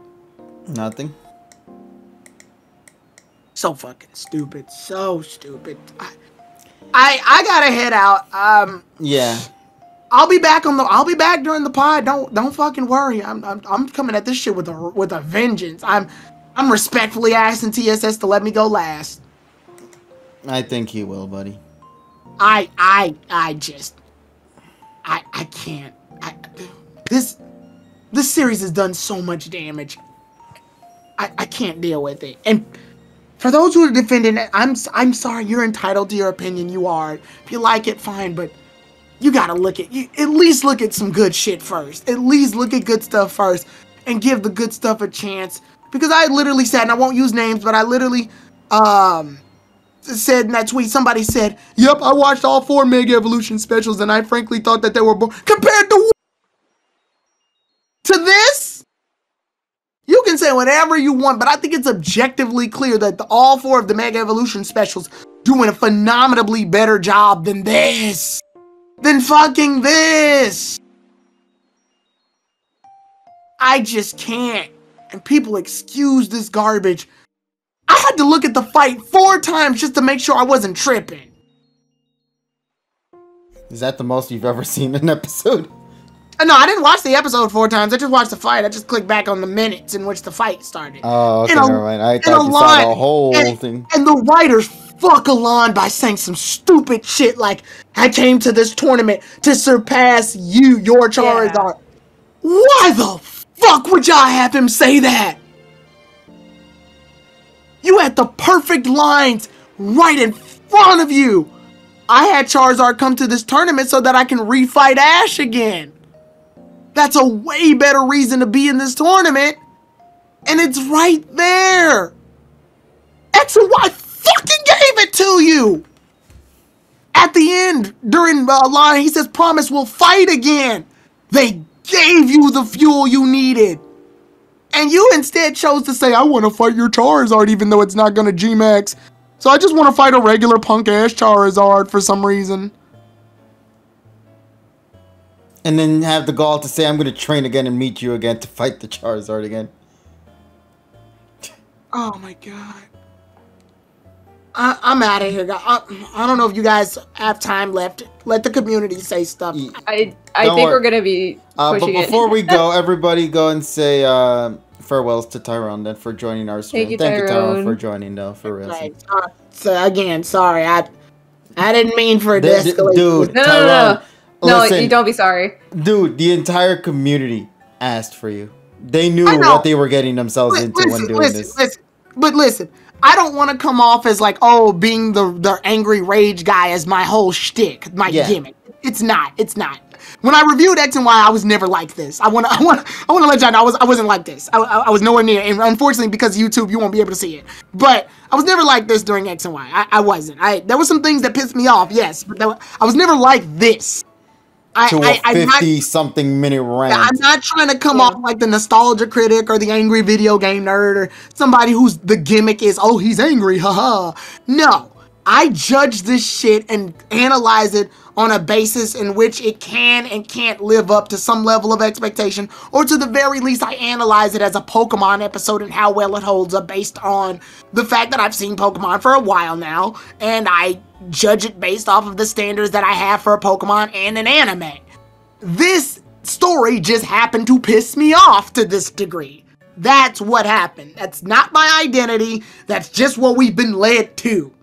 Nothing. So fucking stupid. So stupid. I gotta head out. Yeah. I'll be back during the pod. Don't fucking worry. I'm coming at this shit with a vengeance. I'm respectfully asking TSS to let me go last. I think he will, buddy. I can't. This series has done so much damage. I can't deal with it. And for those who are defending it, I'm sorry. You're entitled to your opinion. You are. If you like it, fine. But you gotta at least look at some good shit first. At least look at good stuff first, and give the good stuff a chance. Because I literally said, and I won't use names, but I literally said in that tweet, somebody said, "Yep, I watched all 4 Mega Evolution specials, and I frankly thought that they were compared to this." You can say whatever you want, but I think it's objectively clear that all 4 of the Mega Evolution specials doing a phenomenally better job than this. Than fucking this. I just can't. And people excuse this garbage. I had to look at the fight 4 times just to make sure I wasn't tripping. Is that the most you've ever seen in an episode? No, I didn't watch the episode 4 times. I just watched the fight. I just clicked back on the minutes in which the fight started. Oh, okay, never mind. I thought you saw the whole thing. And the writers fuck Alon by saying some stupid shit like, "I came to this tournament to surpass your Charizard." Yeah. Why the fuck would y'all have him say that? You had the perfect lines right in front of you. I had Charizard come to this tournament so that I can refight Ash again. That's a way better reason to be in this tournament. And it's right there. X and Y fucking gave it to you. At the end, during the line, he says, "Promise we'll fight again." They gave you the fuel you needed. And you instead chose to say, "I want to fight your Charizard even though it's not going to G-Max. So I just want to fight a regular punk-ass Charizard for some reason." And then have the gall to say, I'm going to train again and meet you again to fight the Charizard again. Oh my god. I'm out of here. I don't know if you guys have time left. Let the community say stuff. I think we're going to be pushing But before we go, everybody go and say farewells to Tyrone then for joining our stream. Thank you, Tyrone, for joining, though, for real. Right. So again, sorry. I didn't mean for it to escalate. Dude, no, Tyrone, no, you don't be sorry. Dude, the entire community asked for you. They knew what they were getting themselves into when doing this. Listen, I don't want to come off as like, oh, being the angry rage guy as my whole shtick, my gimmick. It's not. When I reviewed X and Y, I was never like this. I want to let y'all know I wasn't like this. I was nowhere near. And unfortunately, because of YouTube, you won't be able to see it. But I was never like this during X and Y. I wasn't. There were some things that pissed me off, yes, but I was never like this. A 50-something minute rant. I'm not trying to come off like the nostalgia critic or the angry video game nerd or somebody whose the gimmick is, oh, he's angry, haha. No, I judge this shit and analyze it on a basis in which it can and can't live up to some level of expectation, or to the very least, I analyze it as a Pokemon episode and how well it holds up based on the fact that I've seen Pokemon for a while now, and I judge it based off of the standards that I have for a Pokemon and an anime. This story just happened to piss me off to this degree. That's what happened. That's not my identity. That's just what we've been led to.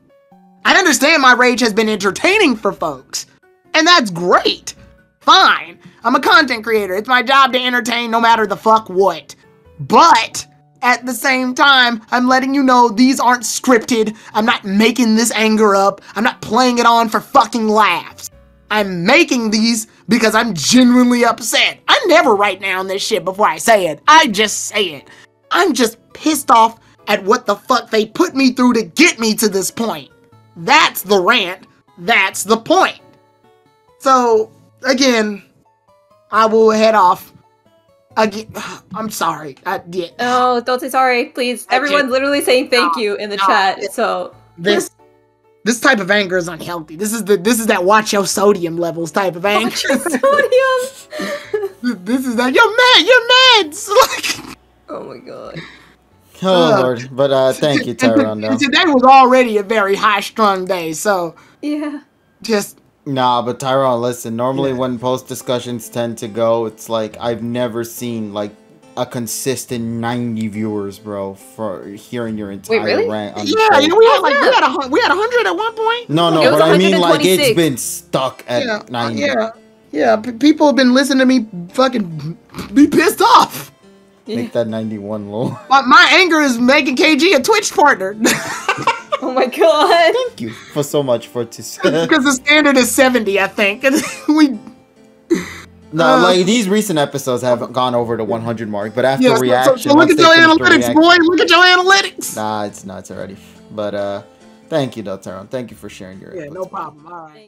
I understand my rage has been entertaining for folks, and that's great. Fine. I'm a content creator. It's my job to entertain no matter the fuck what. But at the same time, I'm letting you know these aren't scripted. I'm not making this anger up. I'm not playing it on for fucking laughs. I'm making these because I'm genuinely upset. I never write down this shit before I say it. I just say it. I'm just pissed off at what the fuck they put me through to get me to this point. That's the rant. That's the point. So, again, I will head off. Again, I'm sorry. Oh, don't say sorry, please. Everyone's literally saying thank you in the chat. So this type of anger is unhealthy. This is that watch your sodium levels type of anger. Watch your sodium. This is that you're mad. Oh my god. Oh Lord, but thank you, Tyrone. Today was already a very high-strung day, so yeah. Just nah, but Tyrone, listen. Normally, when post discussions tend to go, it's like I've never seen like a consistent 90 viewers, bro, for hearing your entire rant. We had 100 at one point. No, but I mean like it's been stuck at 90. Yeah. People have been listening to me fucking be pissed off. Make that 91 low. My anger is making KG a Twitch partner. Oh my god. Thank you for so much for to say. Because the standard is 70, I think. Like these recent episodes haven't gone over the 100 mark, but after reaction, so look at your analytics, boy. Look at your analytics. Nah, it's already. But thank you, though, Tyrone. Thank you for sharing your. Yeah, no problem. All right.